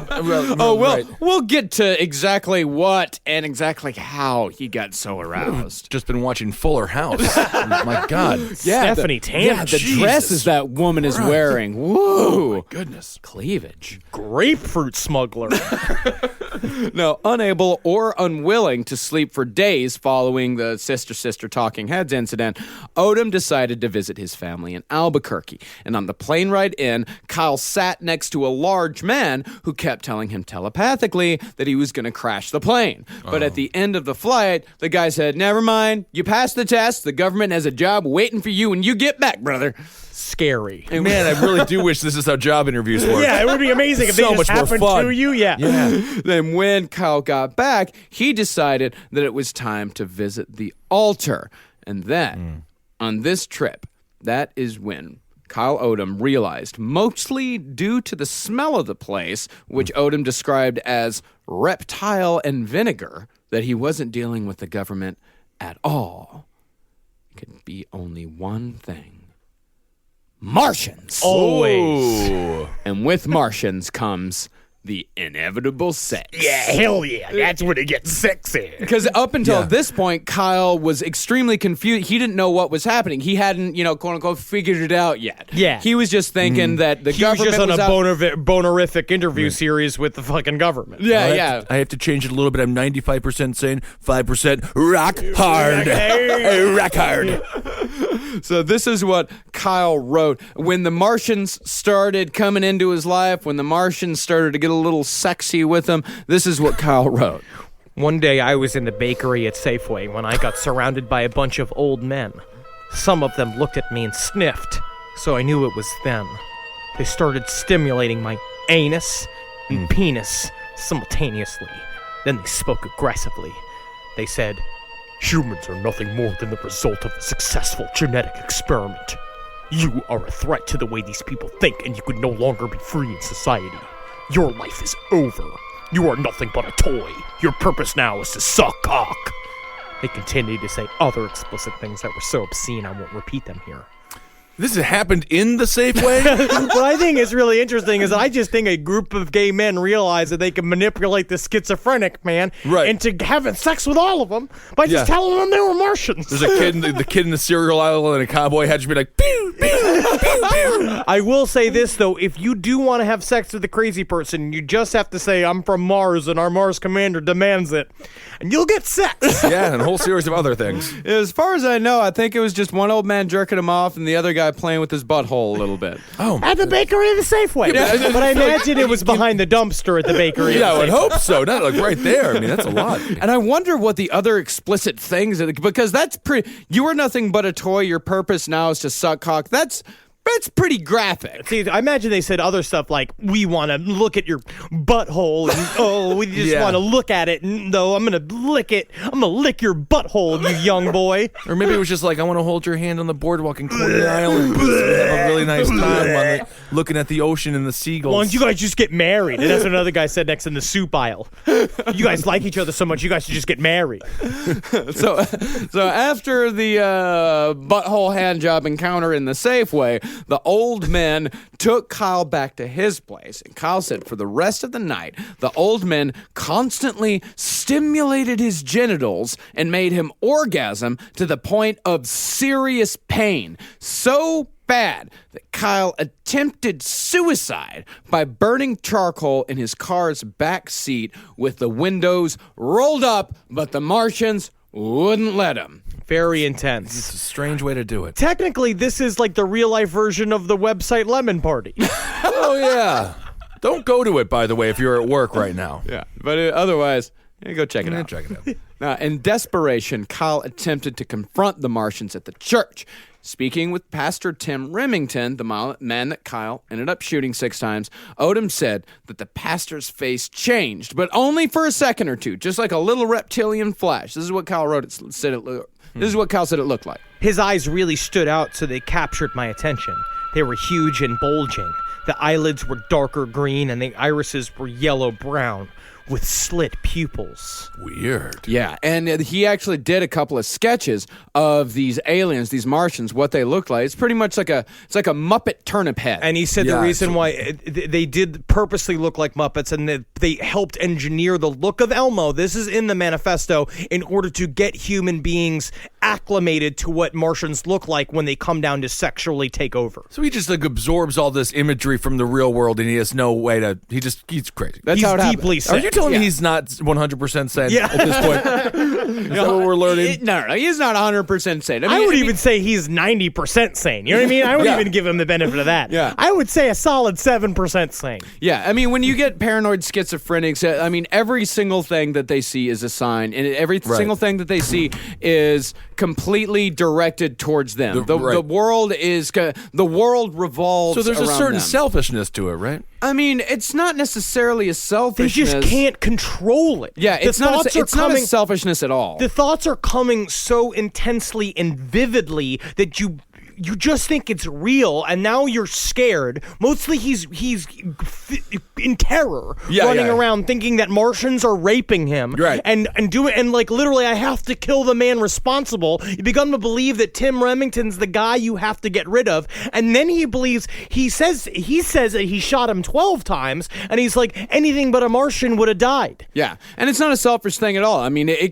We'll get to exactly what and exactly how he got so aroused. Just been watching Fuller House. My God. Yeah, Stephanie Tanner. Yeah, the dresses that woman is wearing. Woo. Oh, my goodness. Cleavage. Grapefruit smuggler. No, unable or unwilling to sleep for days following the sister Talking Heads incident, Odom decided to visit his family in Albuquerque. And on the plane ride in, Kyle sat next to a large man who kept telling him telepathically that he was going to crash the plane. But at the end of the flight, the guy said, "Never mind, you passed the test. The government has a job waiting for you when you get back, brother." Scary. And man, I really do wish this is how job interviews work. Yeah, it would be amazing if So they just much more happened fun. to you. Yeah. Then when Kyle got back, he decided that it was time to visit the altar. And then, on this trip, that is when Kyle Odom realized, mostly due to the smell of the place, which Odom described as reptile and vinegar, that he wasn't dealing with the government at all. It could be only one thing. Martians. Always. And with Martians comes the inevitable sex. Yeah, hell yeah. That's when it gets sexy. Because up until this point, Kyle was extremely confused. He didn't know what was happening. He hadn't, quote unquote, figured it out yet. Yeah. He was just thinking that the government was just on was a bonerific interview series with the fucking government. Yeah, I have to change it a little bit. I'm 95% sane, 5% rock hard. Rock hard. So this is what Kyle wrote. When the Martians started coming into his life, when the Martians started to get a little sexy with him, this is what Kyle wrote. One day I was in the bakery at Safeway when I got surrounded by a bunch of old men. Some of them looked at me and sniffed, so I knew it was them. They started stimulating my anus and penis simultaneously. Then they spoke aggressively. They said, "Humans are nothing more than the result of a successful genetic experiment. You are a threat to the way these people think, and you could no longer be free in society. Your life is over. You are nothing but a toy. Your purpose now is to suck cock." They continued to say other explicit things that were so obscene I won't repeat them here. This has happened in the Safeway? What I think is really interesting is I just think a group of gay men realized that they can manipulate the schizophrenic man into having sex with all of them by just telling them they were Martians. There's a kid, the kid in the cereal aisle in a cowboy hat should be like, pew, pew, pew, pew. I will say this, though. If you do want to have sex with a crazy person, you just have to say, "I'm from Mars and our Mars commander demands it." And you'll get sex. Yeah, and a whole series of other things. As far as I know, I think it was just one old man jerking him off and the other guy playing with his butthole a little bit. Oh, at the bakery of the Safeway. Yeah, but I imagine it was behind the dumpster at the bakery. Yeah, I would hope so. Not like right there. I mean, that's a lot. And I wonder what the other explicit things, because that's pretty. You are nothing but a toy. Your purpose now is to suck cock. That's pretty graphic. See, I imagine they said other stuff like, "We want to look at your butthole," and we just want to look at it. And, though I'm gonna lick it. I'm gonna lick your butthole, you young boy. Or maybe it was just like, "I want to hold your hand on the boardwalk in Coney Island. We have a really nice time looking at the ocean and the seagulls." Why don't you guys just get married? And that's what another guy said next in the soup aisle. You guys like each other so much, you guys should just get married. So after the butthole handjob encounter in the Safeway, the old men took Kyle back to his place, and Kyle said for the rest of the night, the old men constantly stimulated his genitals and made him orgasm to the point of serious pain. So bad that Kyle attempted suicide by burning charcoal in his car's back seat with the windows rolled up, but the Martians wouldn't let him. Very intense. It's a strange way to do it. Technically, this is like the real-life version of the website Lemon Party. Oh, yeah. Don't go to it, by the way, if you're at work right now. Yeah, but otherwise, go check it out. Check it out. Now, in desperation, Kyle attempted to confront the Martians at the church. Speaking with Pastor Tim Remington, the man that Kyle ended up shooting 6 times, Odom said that the pastor's face changed, but only for a second or two, just like a little reptilian flash. This is what Kyle wrote. This is what Kyle said it looked like. His eyes really stood out, so they captured my attention. They were huge and bulging. The eyelids were darker green, and the irises were yellow-brown with slit pupils. Weird. Yeah, and he actually did a couple of sketches of these aliens, these Martians, what they look like. It's pretty much like a Muppet turnip head. And he said the reason why they did purposely look like Muppets, and they helped engineer the look of Elmo, this is in the manifesto, in order to get human beings acclimated to what Martians look like when they come down to sexually take over. So he just absorbs all this imagery from the real world, and he has no way to. He's crazy. That's how it deeply happens. sick. Are you telling me he's not 100% sane at this point? Is that what we're learning? No, he's not 100% sane. I would even say he's 90% sane. You know what I mean? I wouldn't even give him the benefit of that. Yeah. I would say a solid 7% sane. Yeah, I mean, when you get paranoid schizophrenics, I mean, every single thing that they see is a sign, and every single thing that they see is completely directed towards them. The world revolves. So there's a around certain them. selfishness to it, right? I mean, it's not necessarily a selfishness. They just can't control it. Yeah, it's not a selfishness at all. The thoughts are coming so intensely and vividly that you just think it's real, and now you're scared. Mostly he's in terror, running around thinking that Martians are raping him, right? And like literally, I have to kill the man responsible. You begin to believe that Tim Remington's the guy you have to get rid of, and then he says that he shot him 12 times, and he's like, anything but a Martian would have died. Yeah, and it's not a selfish thing at all. I mean, it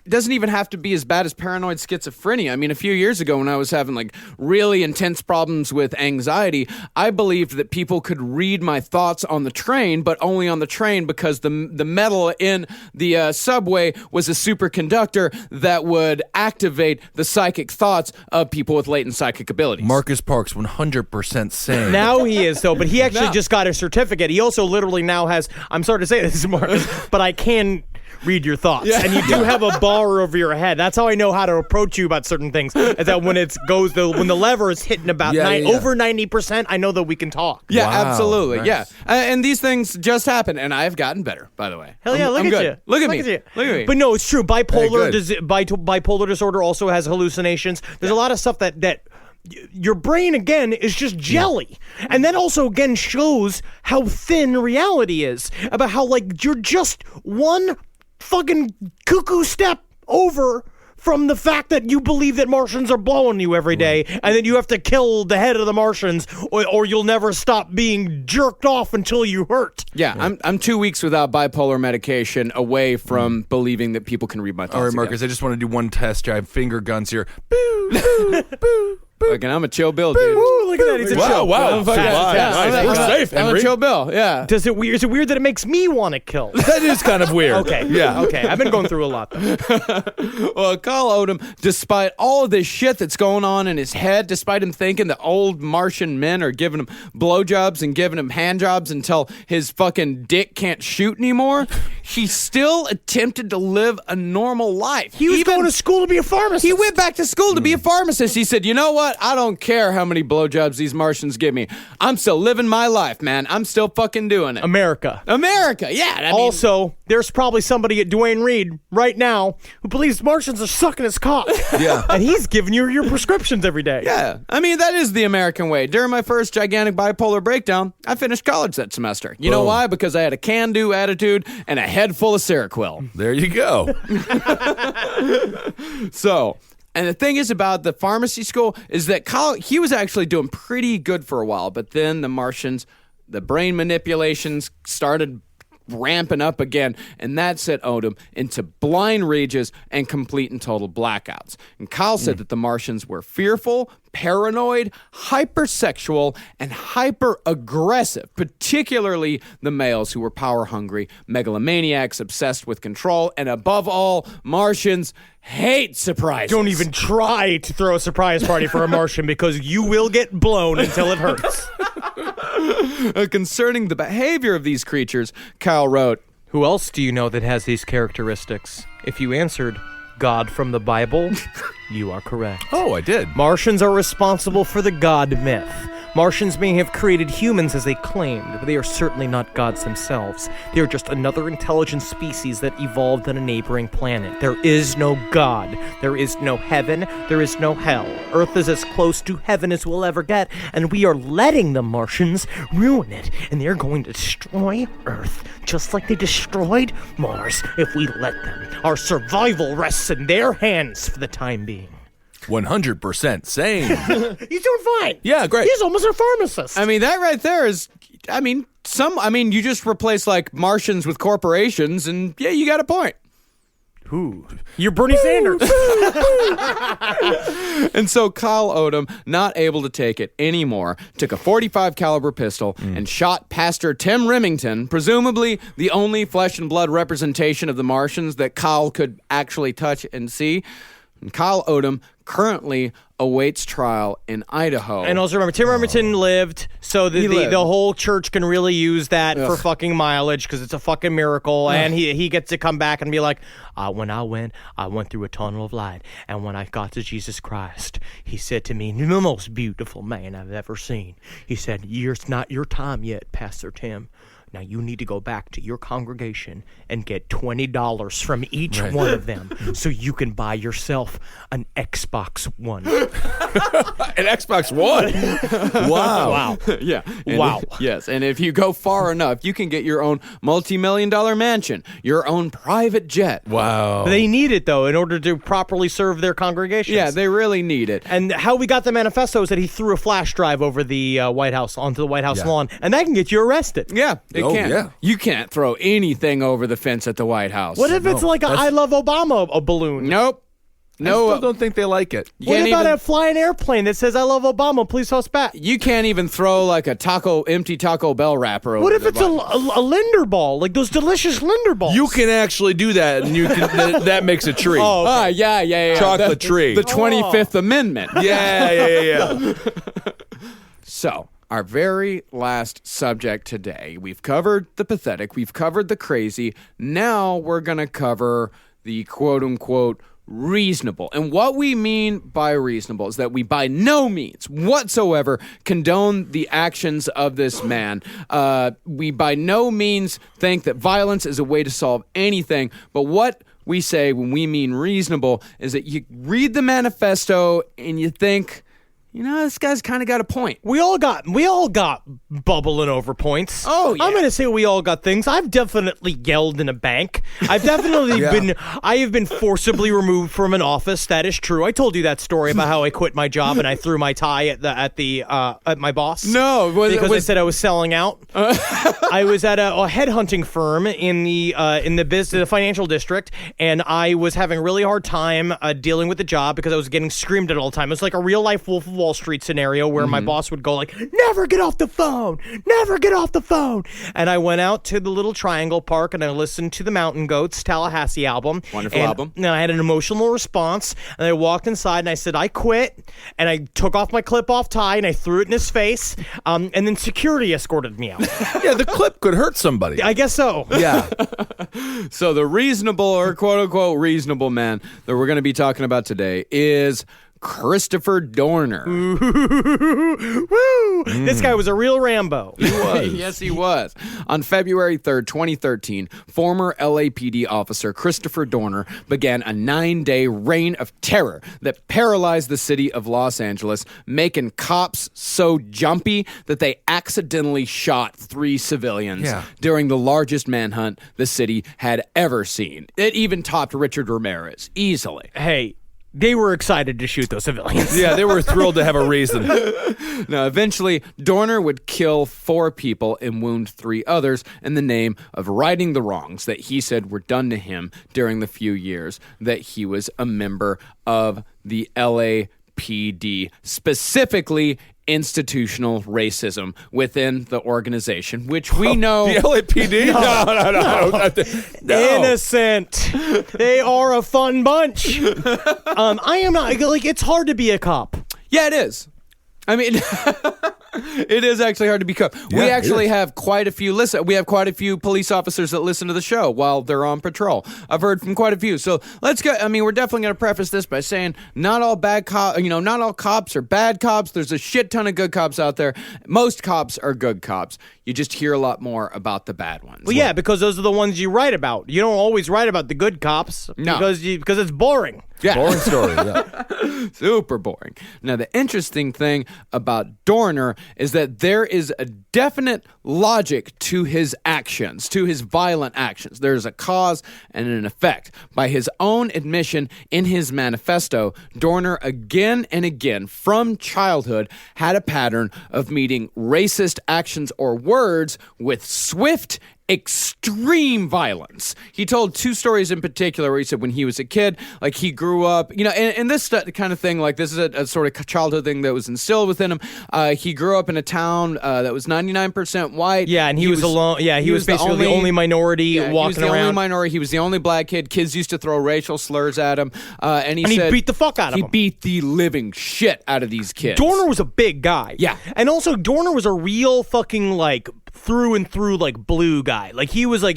doesn't even have to be as bad as paranoid schizophrenia. I mean, a few years ago when I was having like really intense problems with anxiety, I believed that people could read my thoughts on the train, but only on the train because the metal in the subway was a superconductor that would activate the psychic thoughts of people with latent psychic abilities. Marcus Parks, 100% sane. Now he is, though, but he actually just got a certificate. He also literally now has, I'm sorry to say this, Marcus, but I can read your thoughts. Yeah. And you do have a bar over your head. That's how I know how to approach you about certain things. Is that when when the lever is hitting about over 90%, I know that we can talk. Yeah, absolutely. Nice. Yeah. And these things just happen, and I've gotten better, by the way. Hell yeah, look at good. you. Look at me. But no, it's true. Bipolar disorder also has hallucinations. There's a lot of stuff that your brain, again, is just jelly. And that also, again, shows how thin reality is. About how, like, you're just one fucking cuckoo step over from the fact that you believe that Martians are blowing you every day, and then you have to kill the head of the Martians, or you'll never stop being jerked off until you hurt. Yeah, I'm 2 weeks without bipolar medication away from believing that people can read my thoughts. All right, Marcus, I just want to do one test. I have finger guns here. Boo, boo, boo. Look, I'm a chill Bill, dude. Ooh, look at that. He's a chill. Wow. Nice. We're safe, Henry. I'm a chill Bill, yeah. Is it weird that it makes me want to kill? That is kind of weird. Okay. Yeah. Okay. I've been going through a lot, though. Well, Kyle Odom, despite all of this shit that's going on in his head, despite him thinking that old Martian men are giving him blowjobs and giving him handjobs until his fucking dick can't shoot anymore, he still attempted to live a normal life. He was going to school to be a pharmacist. He went back to school to be a pharmacist. He said, you know what? I don't care how many blowjobs these Martians give me. I'm still living my life, man. I'm still fucking doing it. America, yeah. Also, there's probably somebody at Duane Reade right now who believes Martians are sucking his cock. Yeah. And he's giving you your prescriptions every day. Yeah. I mean, that is the American way. During my first gigantic bipolar breakdown, I finished college that semester. You know why? Because I had a can-do attitude and a head full of Seroquel. There you go. And the thing is about the pharmacy school is that Kyle, he was actually doing pretty good for a while, but then the Martians, the brain manipulations started ramping up again, and that set Odom into blind rages and complete and total blackouts. And Kyle said that the Martians were fearful, paranoid, hypersexual, and hyper-aggressive, particularly the males who were power-hungry, megalomaniacs, obsessed with control, and above all, Martians hate surprises. Don't even try to throw a surprise party for a Martian because you will get blown until it hurts. Concerning the behavior of these creatures, Kyle wrote, who else do you know that has these characteristics? If you answered God from the Bible, you are correct. Oh, I did. Martians are responsible for the God myth. Martians may have created humans as they claimed, but they are certainly not gods themselves. They are just another intelligent species that evolved on a neighboring planet. There is no God. There is no heaven. There is no hell. Earth is as close to heaven as we'll ever get, and we are letting the Martians ruin it, and they're going to destroy Earth, just like they destroyed Mars if we let them. Our survival rests in their hands for the time being. 100% sane. He's doing fine. Yeah, great. He's almost a pharmacist. I mean, that right there is, you just replace like Martians with corporations, and yeah, you got a point. Ooh, you're Bernie Sanders. And so Kyle Odom, not able to take it anymore, took a .45 caliber pistol and shot Pastor Tim Remington, presumably the only flesh and blood representation of the Martians that Kyle could actually touch and see. And Kyle Odom currently awaits trial in Idaho. And also remember, Tim Remington lived, so the whole church can really use that for fucking mileage because it's a fucking miracle. And he gets to come back and be like, when I went through a tunnel of light. And when I got to Jesus Christ, he said to me, the most beautiful man I've ever seen. He said, it's not your time yet, Pastor Tim. Now you need to go back to your congregation and get $20 from each one of them so you can buy yourself an Xbox One. An Xbox One? Wow. Yeah. Wow. Yes. And if you go far enough, you can get your own multi-million-dollar mansion, your own private jet. Wow. They need it, though, in order to properly serve their congregations. Yeah, they really need it. And how we got the manifesto is that he threw a flash drive over the White House, onto the White House lawn, and that can get you arrested. Yeah, it can. Yeah. You can't throw anything over the fence at the White House. What if it's like a I Love Obama a balloon? Nope. I still don't think they like it. What about a flying airplane that says I love Obama, please host back? You can't even throw like a empty Taco Bell wrapper over What if the it's a Linder ball, like those delicious Linder balls? You can actually do that, and you can that makes a tree. Oh, okay. Yeah. Chocolate tree. The 25th Amendment. Yeah. So, our very last subject today, we've covered the pathetic, we've covered the crazy. Now we're going to cover the quote-unquote reasonable. And what we mean by reasonable is that we by no means whatsoever condone the actions of this man. We by no means think that violence is a way to solve anything. But what we say when we mean reasonable is that you read the manifesto and you think, you know, this guy's kind of got a point. We all got bubbling over points. Oh, yeah. I'm going to say we all got things. I've definitely yelled in a bank. I've definitely I have been forcibly removed from an office. That is true. I told you that story about how I quit my job and I threw my tie at my boss. No, because I said I was selling out. I was at a headhunting firm in the financial district, and I was having a really hard time dealing with the job because I was getting screamed at all the time. It was like a real life Wolf of Wall Street scenario where my boss would go like, never get off the phone, and I went out to the little triangle park and I listened to the Mountain Goats Tallahassee album. Wonderful album. And I had an emotional response, and I walked inside and I said, I quit, and I took off my clip-off tie and I threw it in his face, and then security escorted me out. Yeah, the clip could hurt somebody. I guess so. Yeah. So the reasonable or quote-unquote reasonable man that we're going to be talking about today is Christopher Dorner. Woo! This guy was a real Rambo. He was. Yes, he was. On February 3rd, 2013, former LAPD officer Christopher Dorner began a 9-day reign of terror that paralyzed the city of Los Angeles, making cops so jumpy that they accidentally shot 3 civilians during the largest manhunt the city had ever seen. It even topped Richard Ramirez easily. Hey, they were excited to shoot those civilians. Yeah, they were thrilled to have a reason. Now, eventually, Dorner would kill 4 people and wound 3 others in the name of righting the wrongs that he said were done to him during the few years that he was a member of the LAPD, specifically institutional racism within the organization, which we know... The LAPD? No. Innocent. They are a fun bunch. I am not... Like, it's hard to be a cop. Yeah, it is. I mean... It is actually hard to be cop. Yeah, we actually have quite a few We have quite a few police officers that listen to the show while they're on patrol. I've heard from quite a few. So let's go. I mean, we're definitely going to preface this by saying not all not all cops are bad cops. There's a shit ton of good cops out there. Most cops are good cops. You just hear a lot more about the bad ones. Well, yeah, because those are the ones you write about. You don't always write about the good cops because it's boring. Yeah. Boring story, yeah. Super boring. Now, the interesting thing about Dorner is that there is a definite logic to his actions, to his violent actions. There's a cause and an effect. By his own admission in his manifesto, Dorner again and again from childhood had a pattern of meeting racist actions or words with swift extreme violence. He told 2 stories in particular where he said when he was a kid, like he grew up, and this kind of thing, like this is a sort of childhood thing that was instilled within him. He grew up in a town that was 99% white. Yeah, and he was alone. Yeah, he was basically the only minority walking around. He was the only minority. He was the only black kid. Kids used to throw racial slurs at him. And he said, beat the fuck out of them. He beat the living shit out of these kids. Dorner was a big guy. Yeah. And also, Dorner was a real fucking, like, through and through like blue guy. Like he was a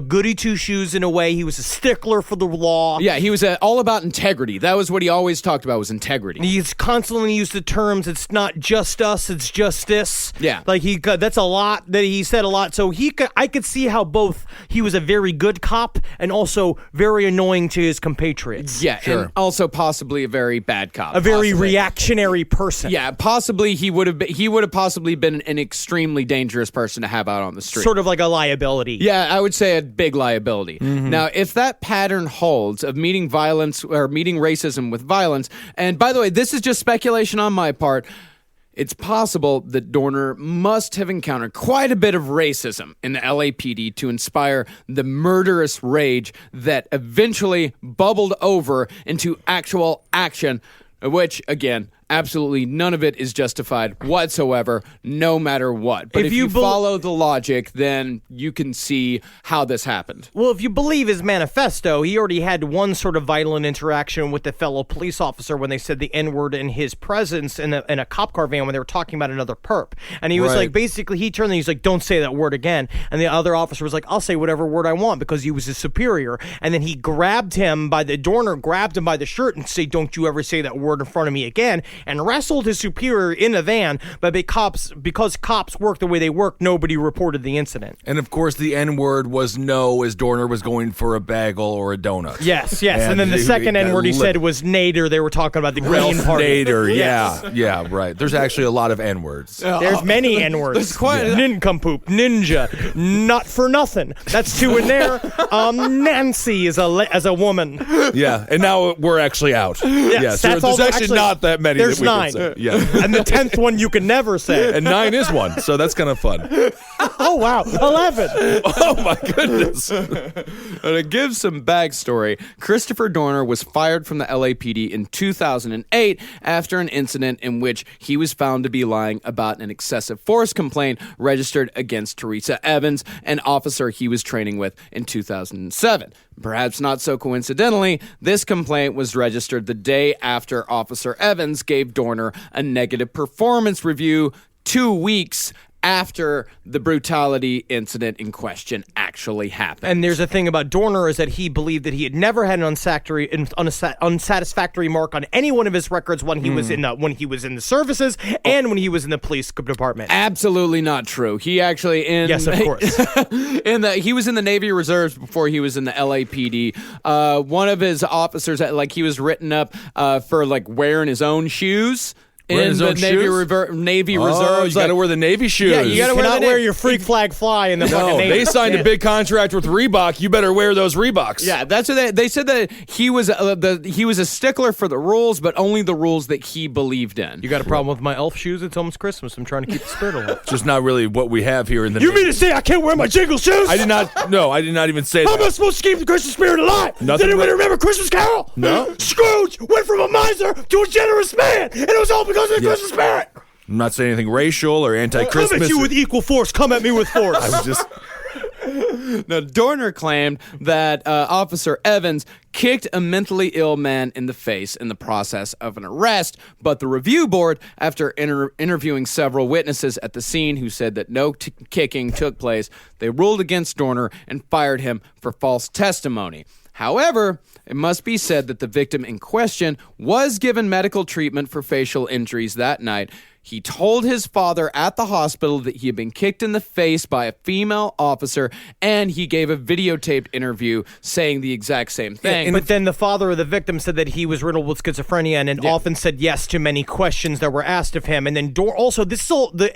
goody two shoes in a way. He was a stickler for the law. Yeah, he was all about integrity. That was what he always talked about, was integrity. He's constantly used the terms, it's not just us, it's justice. Yeah. Like that's a lot that he said a lot. So I could see how both he was a very good cop and also very annoying to his compatriots. Yeah, sure. And also possibly a very bad cop. A very reactionary person. Yeah, possibly he would have possibly been an extremely dangerous person to have out on the street. Sort of like a liability. Yeah, I would say a big liability. Mm-hmm. Now, if that pattern holds of meeting violence or meeting racism with violence, and by the way, this is just speculation on my part, it's possible that Dorner must have encountered quite a bit of racism in the LAPD to inspire the murderous rage that eventually bubbled over into actual action, which, again, absolutely none of it is justified whatsoever, no matter what. But if you follow the logic, then you can see how this happened. Well, if you believe his manifesto, he already had one sort of violent interaction with the fellow police officer when they said the N-word in his presence in a cop car van when they were talking about another perp. And he was like, basically, he turned and he's like, don't say that word again. And the other officer was like, I'll say whatever word I want, because he was his superior. And then Dorner grabbed him by the shirt and said, don't you ever say that word in front of me again. And wrestled his superior in a van, but because cops work the way they work, nobody reported the incident. And of course, the N-word was no, as Dorner was going for a bagel or a donut. Yes. And then the second N-word he said was Nader. They were talking about the Green Party. Nader, yes. yeah, right. There's actually a lot of N-words. There's many N-words. There's quite Nincompoop, ninja, not for nothing. That's two in there. Nancy as a woman. Yeah, and now we're actually out. Yes, so there's actually not that many. There's that we 9. Yeah. And the 10th one you can never say. And 9 is one, so that's kind of fun. Oh, wow. 11. Oh, my goodness. To give some backstory, Christopher Dorner was fired from the LAPD in 2008 after an incident in which he was found to be lying about an excessive force complaint registered against Teresa Evans, an officer he was training with in 2007. Perhaps not so coincidentally, this complaint was registered the day after Officer Evans gave Dorner a negative performance review 2 weeks after the brutality incident in question actually happened. And there's a thing about Dorner is that he believed that he had never had an unsatisfactory mark on any one of his records when he was in the services and when he was in the police department. Absolutely not true. He actually yes, of course. He was in the Navy Reserves before he was in the LAPD. One of his officers, he was written up for wearing his own shoes. In the Navy Reserves. You got to wear the Navy shoes. Yeah, you got to wear your freak flag fly in the fucking Navy. They signed a big contract with Reebok. You better wear those Reeboks. Yeah, that's what they said, that he was a stickler for the rules, but only the rules that he believed in. You got a problem with my elf shoes? It's almost Christmas. I'm trying to keep the spirit alive. Just not really what we have here in the You mean to say I can't wear my jingle shoes? I did not. No, I did not even say How that. am I supposed to keep the Christmas spirit alive? Does anybody remember Christmas Carol? No. Scrooge went from a miser to a generous man, and it was all because of the Christmas spirit. I'm not saying anything racial or anti-Christmas. Come at you with equal force. Come at me with force. I was just... Now, Dorner claimed that Officer Evans kicked a mentally ill man in the face in the process of an arrest, but the review board, after interviewing several witnesses at the scene who said that no kicking took place, they ruled against Dorner and fired him for false testimony. However, it must be said that the victim in question was given medical treatment for facial injuries that night. He told his father at the hospital that he had been kicked in the face by a female officer, and he gave a videotaped interview saying the exact same thing. But then the father of the victim said that he was riddled with schizophrenia and often said yes to many questions that were asked of him. And then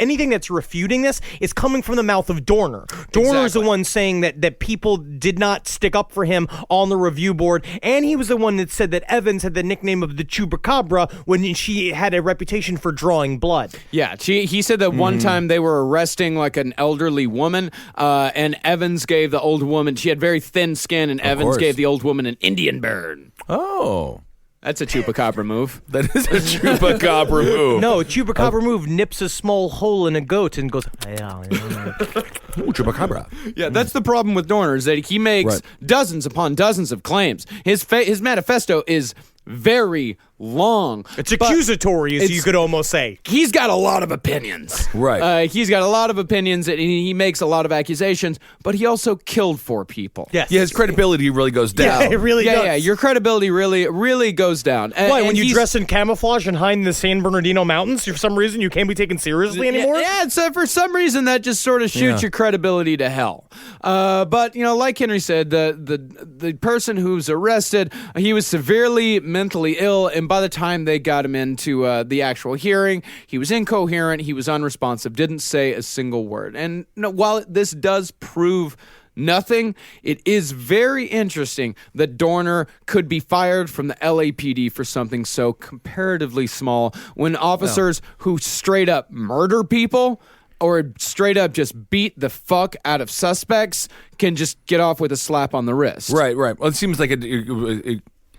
anything that's refuting this is coming from the mouth of Dorner. Dorner is the one saying that people did not stick up for him on the review board, and he was the one that said that Evans had the nickname of the Chupacabra when she had a reputation for drawing blood. Yeah, he said that one time they were arresting an elderly woman, and Evans gave the old woman, she had very thin skin, and Evans gave the old woman an Indian burn. Oh. That's a Chupacabra move. That is a Chupacabra move. No, a Chupacabra move nips a small hole in a goat and goes, Ooh, Chupacabra. Yeah, that's the problem with Dorner, is that he makes dozens upon dozens of claims. His manifesto is very long. It's accusatory, as you could almost say. He's got a lot of opinions. Right. He's got a lot of opinions, and he makes a lot of accusations, but he also killed 4 people. Yes. Yeah, his credibility really goes down. Yeah, it really does. Yeah, your credibility really goes down. Why, when you dress in camouflage and hide in the San Bernardino mountains, for some reason you can't be taken seriously anymore? Yeah, so for some reason that just sort of shoots your credibility to hell. But, like Henry said, the person who's arrested, he was severely mentally ill, and by the time they got him into the actual hearing, he was incoherent, he was unresponsive, didn't say a single word. And while this does prove nothing, it is very interesting that Dorner could be fired from the LAPD for something so comparatively small when officers who straight up murder people or straight up just beat the fuck out of suspects can just get off with a slap on the wrist. Right. Well, it seems like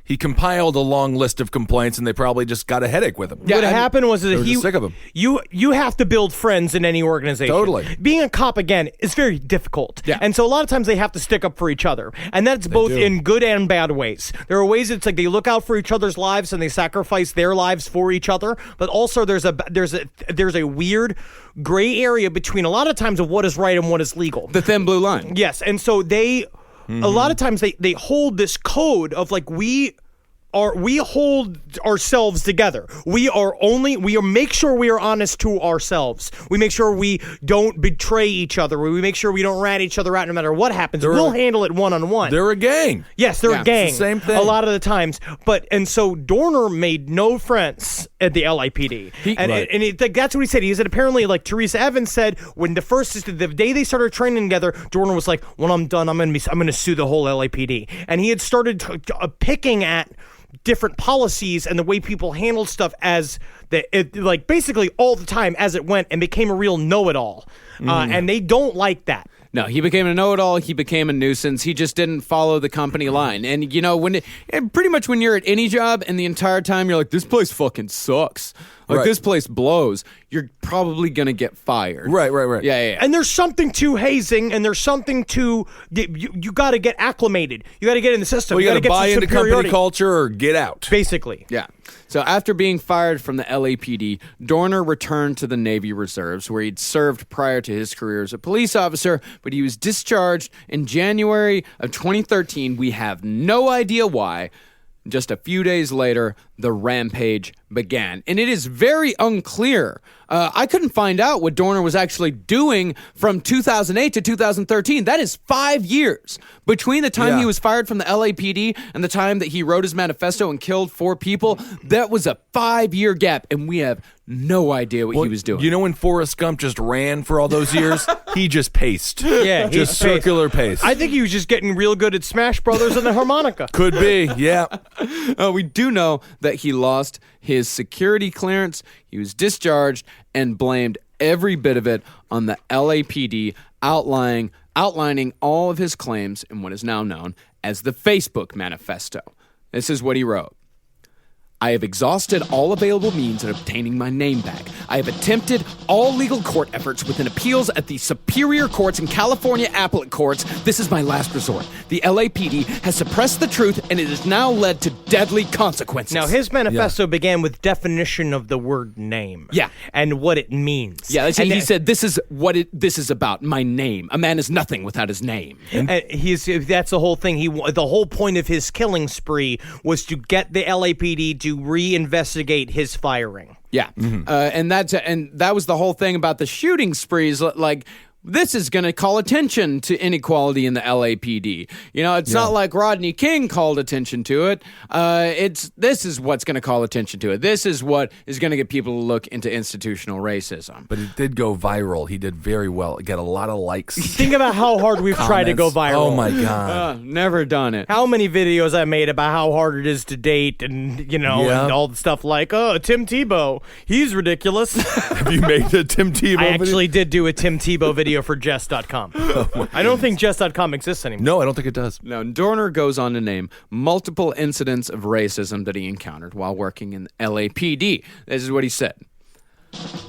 he compiled a long list of complaints, and they probably just got a headache with him. Yeah, what happened was that he sick of him. You have to build friends in any organization. Totally. Being a cop, again, is very difficult. Yeah. And so a lot of times they have to stick up for each other. And that's both in good and bad ways. There are ways it's like they look out for each other's lives and they sacrifice their lives for each other. But also there's a weird gray area between a lot of times of what is right and what is legal. The thin blue line. Yes. And so a lot of times they hold this code of like we hold ourselves together. We make sure we are honest to ourselves. We make sure we don't betray each other. We make sure we don't rat each other out no matter what happens. We'll handle it one-on-one. They're a gang. Yes, they're a gang. It's the same thing. A lot of the times. And so Dorner made no friends at the LAPD. That's what he said. He said apparently, like Teresa Evans said, when the day they started training together, Dorner was like, when I'm done, I'm going to sue the whole LAPD. And he had started picking at different policies and the way people handled stuff basically all the time as it went, and became a real know-it-all. And they don't like that. No, he became a know-it-all. He became a nuisance. He just didn't follow the company line. And, pretty much when you're at any job and the entire time you're like, this place fucking sucks. Like, this place blows. You're probably going to get fired. Right. Yeah. And there's something to hazing, and there's something to, you got to get acclimated. You got to get in the system. Well, you got to get buy into company culture or get out. Basically. Yeah. So after being fired from the LAPD, Dorner returned to the Navy Reserves, where he'd served prior to his career as a police officer, but he was discharged in January of 2013. We have no idea why. Just a few days later, the rampage began. And it is very unclear. I couldn't find out what Dorner was actually doing from 2008 to 2013. That is 5 years. Between the time he was fired from the LAPD and the time that he wrote his manifesto and killed 4 people, that was a 5-year gap, and we have no idea what he was doing. You know when Forrest Gump just ran for all those years? He just paced. Yeah, just circular pace. I think he was just getting real good at Smash Brothers and the harmonica. Could be, yeah. We do know that he lost his security clearance. He was discharged and blamed every bit of it on the LAPD, outlining all of his claims in what is now known as the Facebook Manifesto. This is what he wrote. I have exhausted all available means of obtaining my name back. I have attempted all legal court efforts within appeals at the superior courts and California appellate courts. This is my last resort. The LAPD has suppressed the truth, and it has now led to deadly consequences. Now, his manifesto began with definition of the word name. Yeah. And what it means. Yeah, he said, this is what this is about, my name. A man is nothing without his name. And that's the whole thing. The whole point of his killing spree was to get the LAPD to reinvestigate his firing. Yeah, and that was the whole thing about the shooting sprees. Like, this is going to call attention to inequality in the LAPD. It's not like Rodney King called attention to it. This is what's going to call attention to it. This is what is going to get people to look into institutional racism. But it did go viral. He did very well. It got a lot of likes. Think about how hard we've tried to go viral. Oh my God. Never done it. How many videos I made about how hard it is to date and, and all the stuff like, Tim Tebow, he's ridiculous. Have you made a Tim Tebow video? I actually did do a Tim Tebow video for Jess.com. I don't think Jess.com exists anymore. No, I don't think it does. Now, Dorner goes on to name multiple incidents of racism that he encountered while working in the LAPD. This is what he said.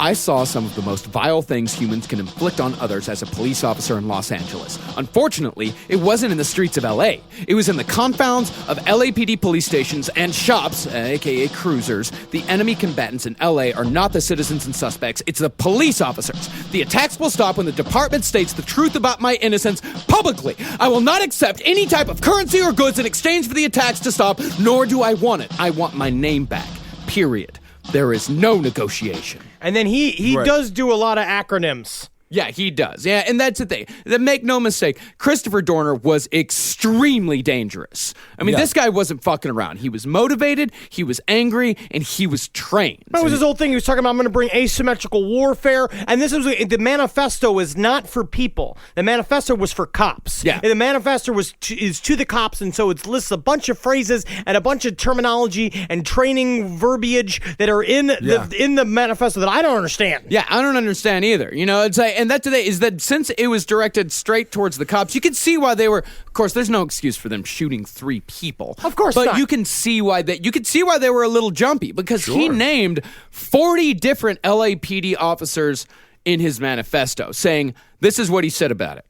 I saw some of the most vile things humans can inflict on others as a police officer in Los Angeles. Unfortunately, it wasn't in the streets of LA. It was in the confounds of LAPD police stations and shops, aka cruisers. The enemy combatants in LA are not the citizens and suspects, it's the police officers. The attacks will stop when the department states the truth about my innocence publicly. I will not accept any type of currency or goods in exchange for the attacks to stop, nor do I want it. I want my name back. Period. There is no negotiation. And then he does do a lot of acronyms. Yeah, he does. Yeah, and that's the thing. Make no mistake, Christopher Dorner was extremely dangerous. I mean, this guy wasn't fucking around. He was motivated, he was angry, and he was trained. That was his whole thing. He was talking about, I'm going to bring asymmetrical warfare. And this was, the manifesto was not for people. The manifesto was for cops. Yeah. And the manifesto is to the cops, and so it lists a bunch of phrases and a bunch of terminology and training verbiage that are in the manifesto that I don't understand. Yeah, I don't understand either. You know, it's like, and that today is that since it was directed straight towards the cops, you can see why they were. Of course, there's no excuse for them shooting 3 people. Of course but not. you can see why they were a little jumpy because he named 40 different LAPD officers in his manifesto, saying this is what he said about it.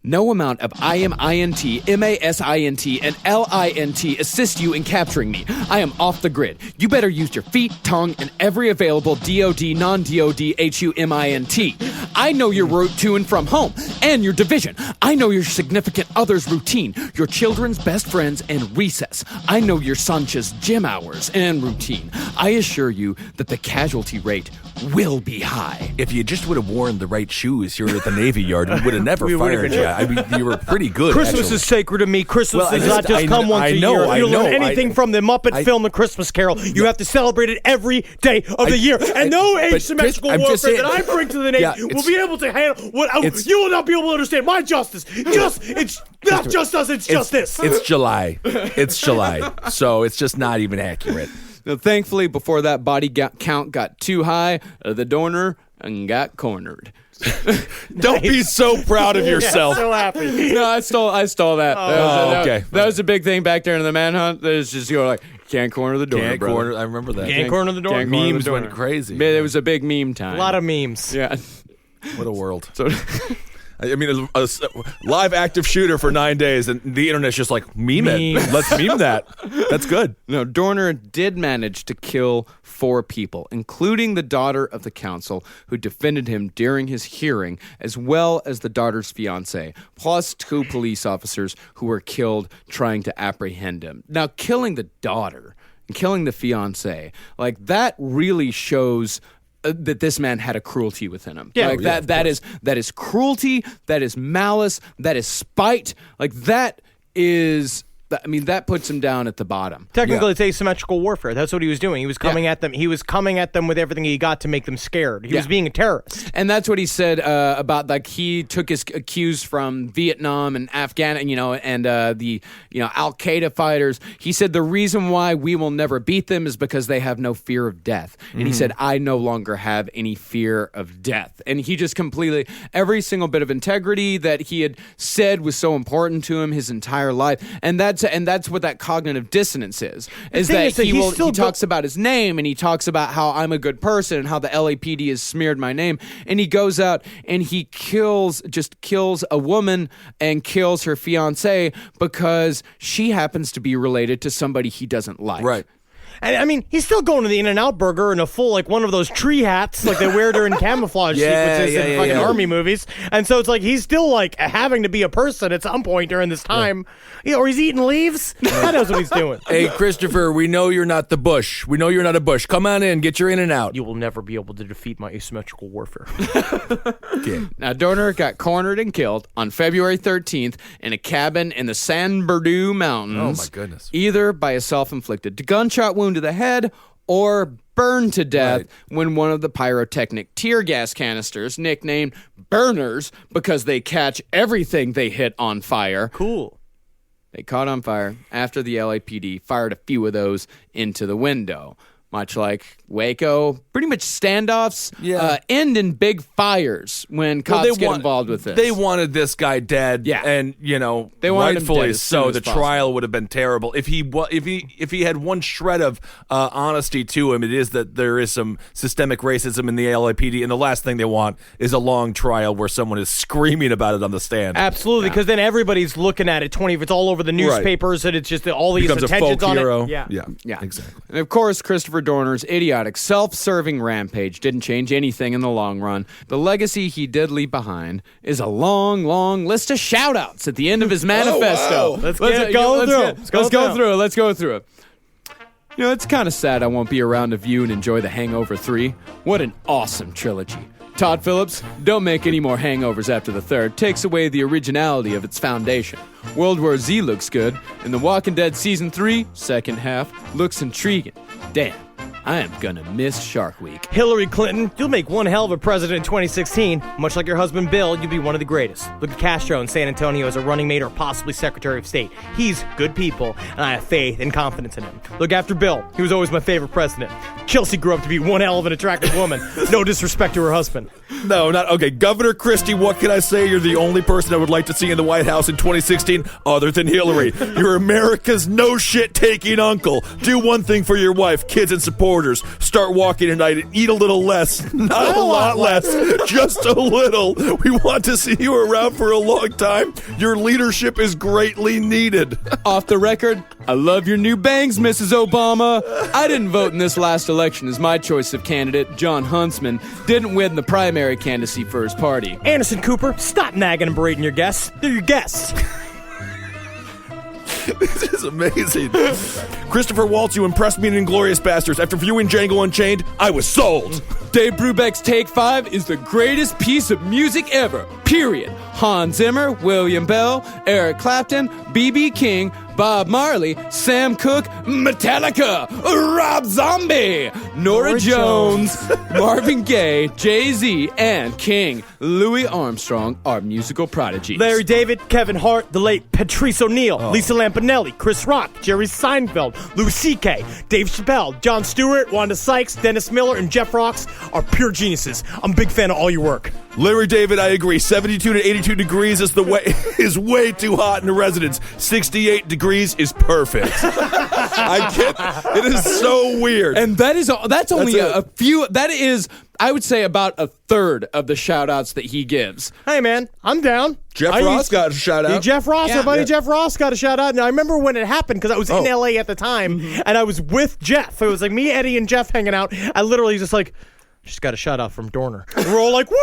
No amount of IMINT, MASINT, and LINT assist you in capturing me. I am off the grid. You better use your feet, tongue, and every available DOD, non-DOD, HUMINT. I know your route to and from home, and your division. I know your significant other's routine, your children's best friends, and recess. I know your Sancha's gym hours and routine. I assure you that the casualty rate will be high. If you just would have worn the right shoes here at the Navy Yard, we would have never fired you. I mean, you were pretty good. Christmas is sacred to me. Christmas does not just come once a year. You don't learn anything from the Muppet film, The Christmas Carol. You have to celebrate it every day of the year. And no asymmetrical warfare that I bring to the Navy will be able to handle what you will not be able to understand. My justice. It's not just us, it's just this. It's July. It's July. So it's just not even accurate. Now, thankfully, before that body count got too high, the Dorner got cornered. Don't be so proud of yourself. Yeah, so happy. No, I stole that. Okay. That was a big thing back there in the manhunt. There's just can't corner the Dorner, brother. I remember that. Can't corner the Dorner. Memes went crazy. It was a big meme time. A lot of memes. Yeah. What a world. So, I mean, a live active shooter for 9 days, and the internet's just like, meme it. Let's meme that. That's good. No, Dorner did manage to kill 4 people, including the daughter of the counsel who defended him during his hearing, as well as the daughter's fiancé, plus 2 police officers who were killed trying to apprehend him. Now, killing the daughter and killing the fiancé, like, that really shows that this man had a cruelty within him. Yeah, like that is cruelty, that is malice, that is spite. Like that is, I mean, that puts him down at the bottom. Technically, it's asymmetrical warfare. That's what he was doing. He was coming at them. He was coming at them with everything he got to make them scared. He was being a terrorist. And that's what he said about, like, he took his cues from Vietnam and Afghanistan, and the Al Qaeda fighters. He said the reason why we will never beat them is because they have no fear of death. And he said, I no longer have any fear of death. And he just completely, every single bit of integrity that he had said was so important to him his entire life. And that's what that cognitive dissonance is that he talks about his name, and he talks about how I'm a good person and how the LAPD has smeared my name, and he goes out and he kills a woman and kills her fiance because she happens to be related to somebody he doesn't like. Right. And I mean, he's still going to the In-N-Out Burger in a full, like, one of those tree hats, like they wear during camouflage sequences in fucking army movies. And so it's like he's still, like, having to be a person at some point during this time. Or he's eating leaves. God knows what he's doing. Hey, Christopher, we know you're not the Bush. We know you're not a Bush. Come on in, get your In-N-Out. You will never be able to defeat my asymmetrical warfare. Okay. Now, Dorner got cornered and killed on February 13th in a cabin in the San Bernardino Mountains. Oh, my goodness. Either by a self-inflicted gunshot wound to the head or burned to death when one of the pyrotechnic tear gas canisters, nicknamed burners because they catch everything they hit on fire. Cool. They caught on fire after the LAPD fired a few of those into the window. much like Waco, pretty much standoffs end in big fires when cops get involved with this. They wanted this guy dead, and they wanted him rightfully dead as so. soon as The possible. trial would have been terrible if he had one shred of honesty to him. It is that there is some systemic racism in the LAPD, and the last thing they want is a long trial where someone is screaming about it on the stand. Absolutely, because then everybody's looking at it. It's all over the newspapers, and it's just all these Becomes a attentions folk on hero. it. Yeah, exactly. And of course, Christopher Dorner's idiotic, self-serving rampage didn't change anything in the long run. The legacy he did leave behind is a long, long list of shout-outs at the end of his manifesto. Wow. Let's go through it. It's kind of sad I won't be around to view and enjoy The Hangover 3. What an awesome trilogy. Todd Phillips, don't make any more hangovers after the third. Takes away the originality of its foundation. World War Z looks good, and The Walking Dead Season 3, second half, looks intriguing. Damn, I am gonna miss Shark Week. Hillary Clinton, you'll make one hell of a president in 2016. Much like your husband Bill, you'll be one of the greatest. Look at Castro in San Antonio as a running mate or possibly Secretary of State. He's good people, and I have faith and confidence in him. Look after Bill. He was always my favorite president. Chelsea grew up to be one hell of an attractive woman. No disrespect to her husband. No, not okay. Governor Christie, what can I say? You're the only person I would like to see in the White House in 2016 other than Hillary. You're America's no shit taking uncle. Do one thing for your wife, kids, and supporters. Start walking tonight and eat a little less. Not a lot less. Just a little. We want to see you around for a long time. Your leadership is greatly needed. Off the record, I love your new bangs, Mrs. Obama. I didn't vote in this last election as my choice of candidate, John Huntsman, didn't win the primary candidacy for his party. Anderson Cooper, stop nagging and berating your guests. They're your guests. This is amazing. Christopher Waltz, you impressed me in Inglourious Basterds. After viewing Django Unchained, I was sold. Dave Brubeck's Take 5 is the greatest piece of music ever, period. Hans Zimmer, William Bell, Eric Clapton, B.B. King, Bob Marley, Sam Cooke, Metallica, Rob Zombie, Nora Jones, Marvin Gaye, Jay-Z, and King Louis Armstrong are musical prodigies. Larry David, Kevin Hart, the late Patrice O'Neill, Lisa Lampanelli, Chris Rock, Jerry Seinfeld, Louis C.K., Dave Chappelle, Jon Stewart, Wanda Sykes, Dennis Miller, and Jeff Ross are pure geniuses. I'm a big fan of all your work. Larry David, I agree. 72 to 82 degrees is way too hot in the residence. 68 degrees is perfect. I get it is so weird. And that's only a few. That is, I would say, about a third of the shout-outs that he gives. Hey, man, I'm down. Jeff Ross got a shout-out. Jeff Ross, our buddy Jeff Ross got a shout-out. Now, I remember when it happened because I was in L.A. at the time, and I was with Jeff. It was like me, Eddie, and Jeff hanging out. I literally just like... She's got a shout out from Dorner. We're all like, woo!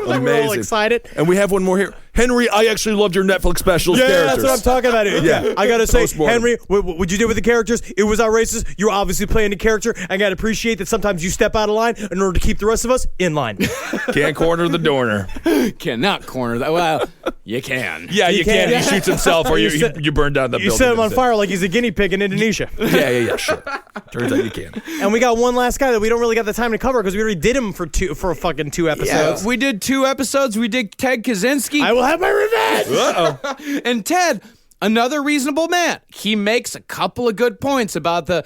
Like, we're all excited. And we have one more here. Henry, I actually loved your Netflix specials characters. That's what I'm talking about. Yeah. I got to say, Henry, what you did with the characters, it was outrageous. You're obviously playing the character. I got to appreciate that sometimes you step out of line in order to keep the rest of us in line. Can't corner the Dorner. Cannot corner that. Well, you can. Yeah, you can. He shoots himself or you burn down the building. You set him on fire like he's a guinea pig in Indonesia. Yeah, sure. Turns out you can. And we got one last guy that we don't really got the time to cover because we already did him for fucking 2 episodes. Yeah, we did 2 episodes. We did Ted Kaczynski. I will have my revenge. Uh-oh. And Ted, another reasonable man. He makes a couple of good points about the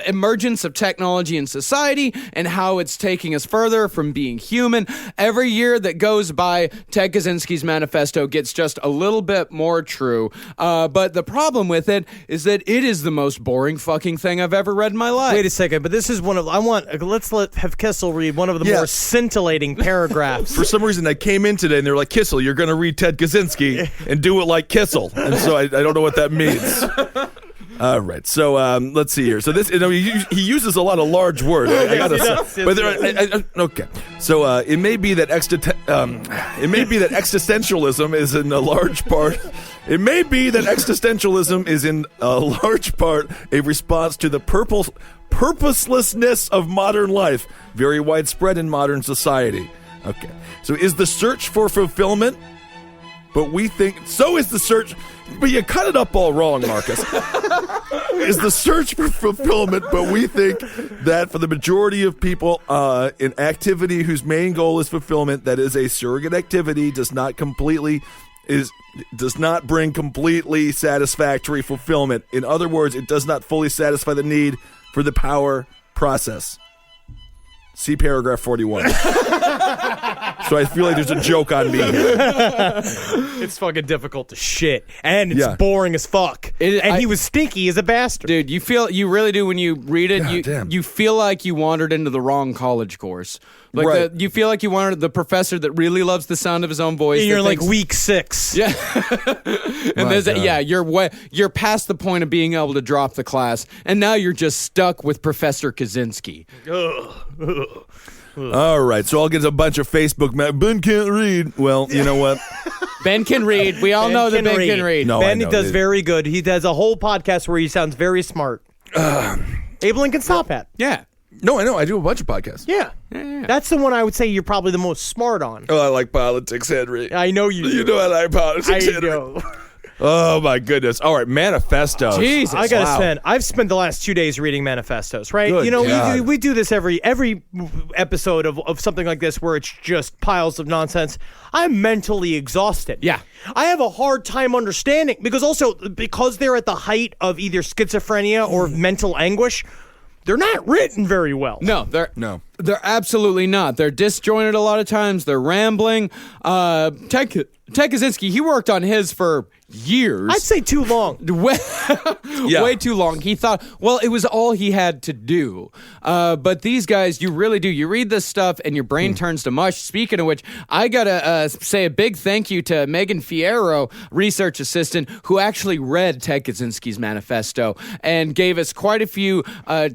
emergence of technology in society and how it's taking us further from being human. Every year that goes by, Ted Kaczynski's manifesto gets just a little bit more true. But the problem with it is that it is the most boring fucking thing I've ever read in my life. Wait a second, but this is let's have Kissel read one of the more scintillating paragraphs. For some reason, I came in today and they're like, Kissel, you're going to read Ted Kaczynski and do it like Kissel. And so I don't know what that means. All right, so let's see here. So this, he uses a lot of large words. I gotta say, but okay. So it may be that existentialism is in a large part. It may be that existentialism is in a large part a response to the purposelessness of modern life, very widespread in modern society. Okay, so is the search for fulfillment? But we think so is the search. But you cut it up all wrong, Marcus. Is the search for fulfillment, but we think that for the majority of people, an activity whose main goal is fulfillment, that is a surrogate activity, does not bring completely satisfactory fulfillment. In other words, it does not fully satisfy the need for the power process. See paragraph 41. So I feel like there's a joke on me here. It's fucking difficult to shit, and it's boring as fuck. He was stinky as a bastard. Dude, you really do when you read it. You feel like you wandered into the wrong college course. Like right. You feel like you wanted the professor that really loves the sound of his own voice. And you're like week 6. Yeah. And you're past the point of being able to drop the class, and now you're just stuck with Professor Kaczynski. All right, so I'll get a bunch of Facebook. Ben can't read. Well, you know what? Ben can read. We all know that Ben can read. No, Ben does very good. He does a whole podcast where he sounds very smart. Abe Lincoln Stop Hat. Yeah. No, I know. I do a bunch of podcasts. Yeah. That's the one I would say you're probably the most smart on. Oh, I like politics, Henry. I know you do. You know I like politics, Henry. know. Oh, my goodness. All right, Manifestos. Jesus. I've spent the last 2 days reading Manifestos, right? Good God. We do this every episode of something like this where it's just piles of nonsense. I'm mentally exhausted. Yeah. I have a hard time understanding because they're at the height of either schizophrenia or mental anguish. They're not written very well. No, they're absolutely not. They're disjointed a lot of times. They're rambling. Ted Kaczynski, he worked on his for years. I'd say too long. Way too long. He thought, well, it was all he had to do. But these guys, you really do. You read this stuff and your brain turns to mush. Speaking of which, I got to say a big thank you to Megan Fierro, research assistant, who actually read Ted Kaczynski's manifesto and gave us quite a few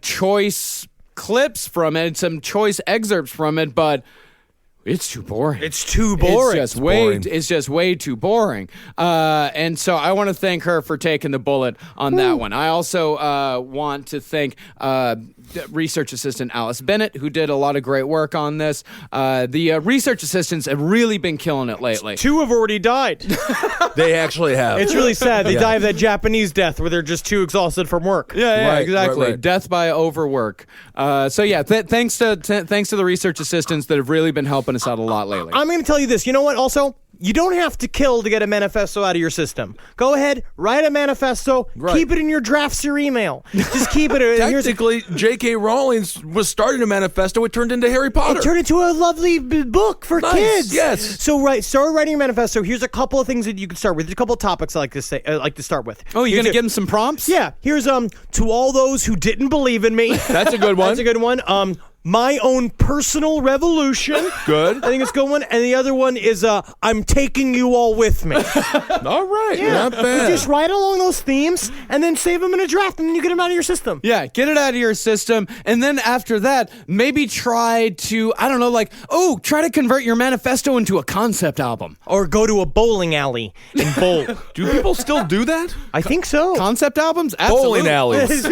choice clips from it, some choice excerpts from it, but it's too boring. It's too boring. It's just way too boring. And so I want to thank her for taking the bullet on that one. I also want to thank research assistant Alice Bennett, who did a lot of great work on this. The research assistants have really been killing it lately. 2 have already died. They actually have. It's really sad. They die of that Japanese death where they're just too exhausted from work. Yeah, Right, exactly. right. Death by overwork. Thanks to the research assistants that have really been helping us out a lot lately. I'm going to tell you this. You know what? Also, you don't have to kill to get a manifesto out of your system. Go ahead, write a manifesto, keep it in your drafts or email. Just keep it. Technically, J.K. Rowling was starting a manifesto. It turned into Harry Potter. It turned into a lovely book for kids. Yes. So start writing a manifesto. Here's a couple of things that you can start with. There's a couple of topics I like to start with. Oh, you're going to give them some prompts? Yeah. Here's to all those who didn't believe in me. That's a good one. That's a good one. My own personal revolution. Good. I think it's a good one. And the other one is I'm taking you all with me. All right. Yeah. Not bad. You just write along those themes and then save them in a draft and then you get them out of your system. Yeah, get it out of your system. And then after that, maybe try to, try to convert your manifesto into a concept album. Or go to a bowling alley and bowl. Do people still do that? I think so. Concept albums? Absolutely. Bowling alleys.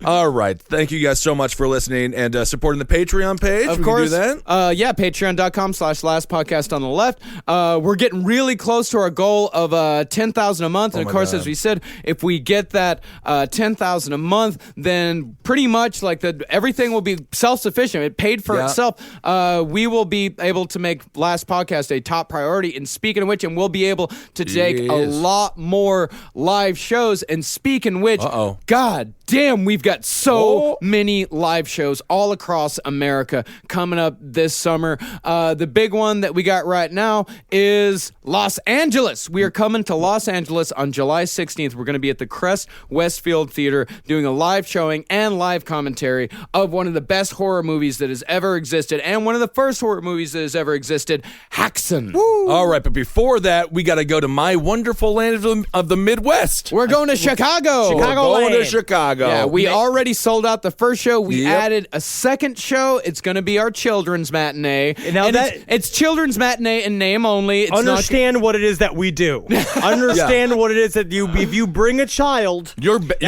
All right. Thank you guys so much for listening and supporting the Patreon page. Of We course. can do that. Patreon.com/lastpodcast on the left. We're getting really close to our goal of $10,000 a month. And of course, as we said, if we get that $10,000 a month, then pretty much everything will be self-sufficient. It paid for itself. We will be able to make Last Podcast a top priority. And speaking of which, and we'll be able to take a lot more live shows. And speaking of which, God damn, we've got so many live shows all across America coming up this summer. The big one that we got right now is Los Angeles. We are coming to Los Angeles on July 16th. We're going to be at the Crest Westfield Theater doing a live showing and live commentary of one of the best horror movies that has ever existed and one of the first horror movies that has ever existed, Haxon. All right, but before that, we got to go to my wonderful land of the Midwest. We're going to Chicago. We're going to Chicago. Yeah, we already sold out the first show. We added a second show. It's going to be our children's matinee. Now it's children's matinee in name only. It's understand what it is that we do. Understand what it is that if you bring a child, you're a bad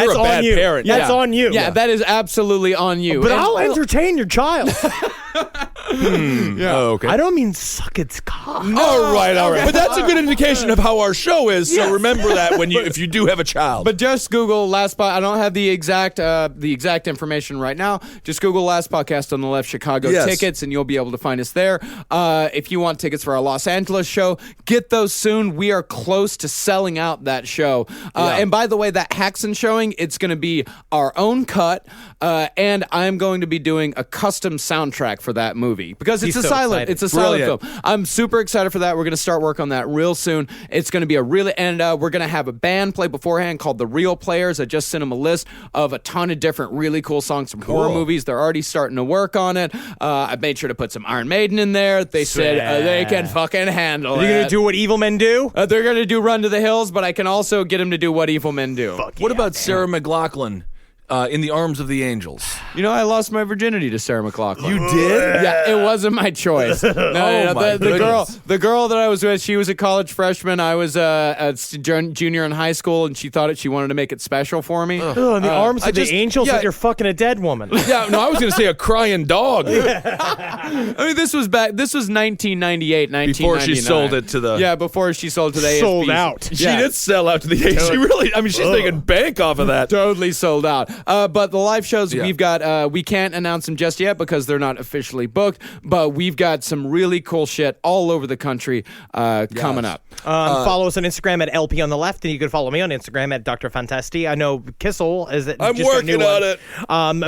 parent. That's on you. Yeah, that is absolutely on you. But I'll entertain your child. Yeah. Oh, okay. I don't mean suck its cock. All right. But that's a good indication of how our show is. Yes. So remember that if you do have a child. But just Google Last Podcast. I don't have the exact information right now. Just Google Last Podcast on the Left Chicago tickets, and you'll be able to find us there. If you want tickets for our Los Angeles show, get those soon. We are close to selling out that show. And by the way, that Haxon showing, it's going to be our own cut, and I'm going to be doing a custom soundtrack for that movie because it's a silent film. I'm super excited for that. We're going to start work on that real soon. It's going to be we're going to have a band play beforehand called The Real Players. I just sent them a list of a ton of different really cool songs from horror movies. They're already starting to work on it. I made sure to put some Iron Maiden in there. They said they can fucking handle it. Are you going to do what evil men do? They're going to do Run to the Hills, but I can also get them to do What Evil Men Do. What about Sarah McLachlan? In the Arms of the Angels. You know, I lost my virginity to Sarah McLachlan. You did? Yeah, it wasn't my choice. The girl that I was with, she was a college freshman. I was a junior in high school, and she thought she wanted to make it special for me. In the Arms of the Angels, like you're fucking a dead woman. Yeah, no, I was going to say a crying dog. I mean, this was 1998, 1999. Before she sold it to the... Yeah, before she sold to the ASPCA. Sold out. She did sell out to the ASPCA. She really... I mean, she's making bank off of that. Totally sold out. But the live shows we've got, we can't announce them just yet because they're not officially booked, but we've got some really cool shit all over the country coming up. Follow us on Instagram at LP on the left, and you can follow me on Instagram at Dr. Fantasti. I know Kissel is I'm just working on it.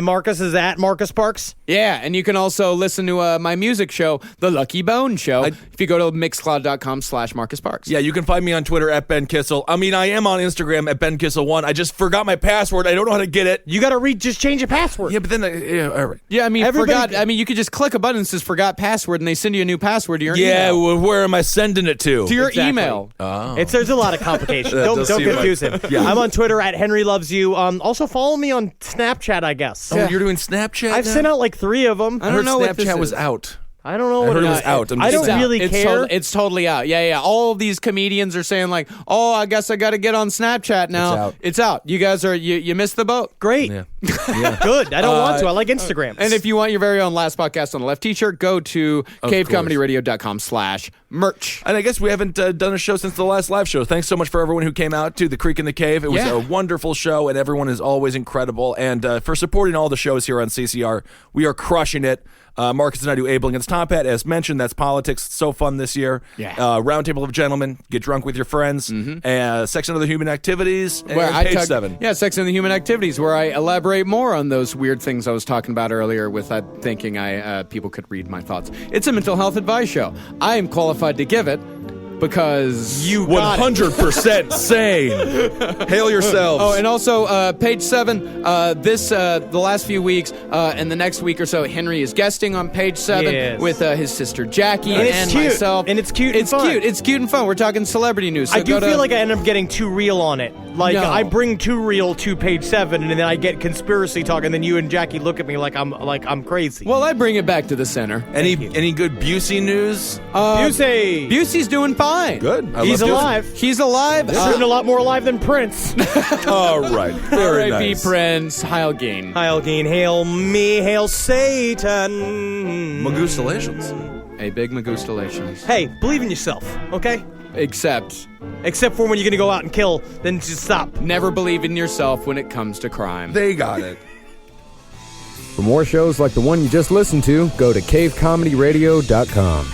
Marcus is at Marcus Parks. Yeah, and you can also listen to my music show, The Lucky Bone Show, if you go to mixcloud.com/Marcus Parks. Yeah, you can find me on Twitter at Ben Kissel. I mean, I am on Instagram at BenKissel1. I just forgot my password. I don't know how to get it. You got to just change your password. Yeah, but then, all right. Yeah, I mean, you could just click a button that says forgot password, and they send you a new password to your email. Yeah, well, where am I sending it to? To your email. Oh. There's a lot of complications. don't confuse him. Yeah. I'm on Twitter at Henry Loves You. Also follow me on Snapchat, I guess. Oh, you're doing Snapchat I've sent out like 3 of them. I don't know what Snapchat was out. I don't know I what heard it was out. I don't really care. It's totally out. Yeah. All of these comedians are saying like, "Oh, I guess I got to get on Snapchat now." It's out. You guys are you missed the boat. Great. Yeah. Good. I don't want to. I like Instagram. And if you want your very own Last Podcast on the Left t-shirt, go to cavecomedyradio.com/merch. And I guess we haven't done a show since the last live show. Thanks so much for everyone who came out to the Creek in the Cave. It was a wonderful show, and everyone is always incredible. And for supporting all the shows here on CCR, we are crushing it. Marcus and I do Abling Against Tom Pat. As mentioned, that's politics. It's so fun this year. Yeah. Roundtable of Gentlemen. Get drunk with your friends. Section of the Human Activities. Where and page 7. Yeah, Section of the Human Activities, where I elaborate more on those weird things I was talking about earlier with thinking people could read my thoughts. It's a mental health advice show. I am qualified to give it because you 100% sane. Hail yourselves. Oh, and also page 7. The last few weeks and the next week or so, Henry is guesting on page 7 with his sister Jackie and myself. And it's cute. And fun. It's cute and fun. We're talking celebrity news. So I do feel like I end up getting too real on it. Like I bring too real to page 7, and then I get conspiracy talk, and then you and Jackie look at me like I'm crazy. Well, I bring it back to the center. Any good Busey news? Busey's doing fine. Good. He's alive. He's alive. He's written a lot more alive than Prince. All right. Very R.I.P. nice. Prince. Heil Gain. Heil Gain. Hail me. Hail Satan. Magustalations. A big Magustalations. Hey, believe in yourself, okay? Except for when you're going to go out and kill, then just stop. Never believe in yourself when it comes to crime. They got it. For more shows like the one you just listened to, go to cavecomedyradio.com.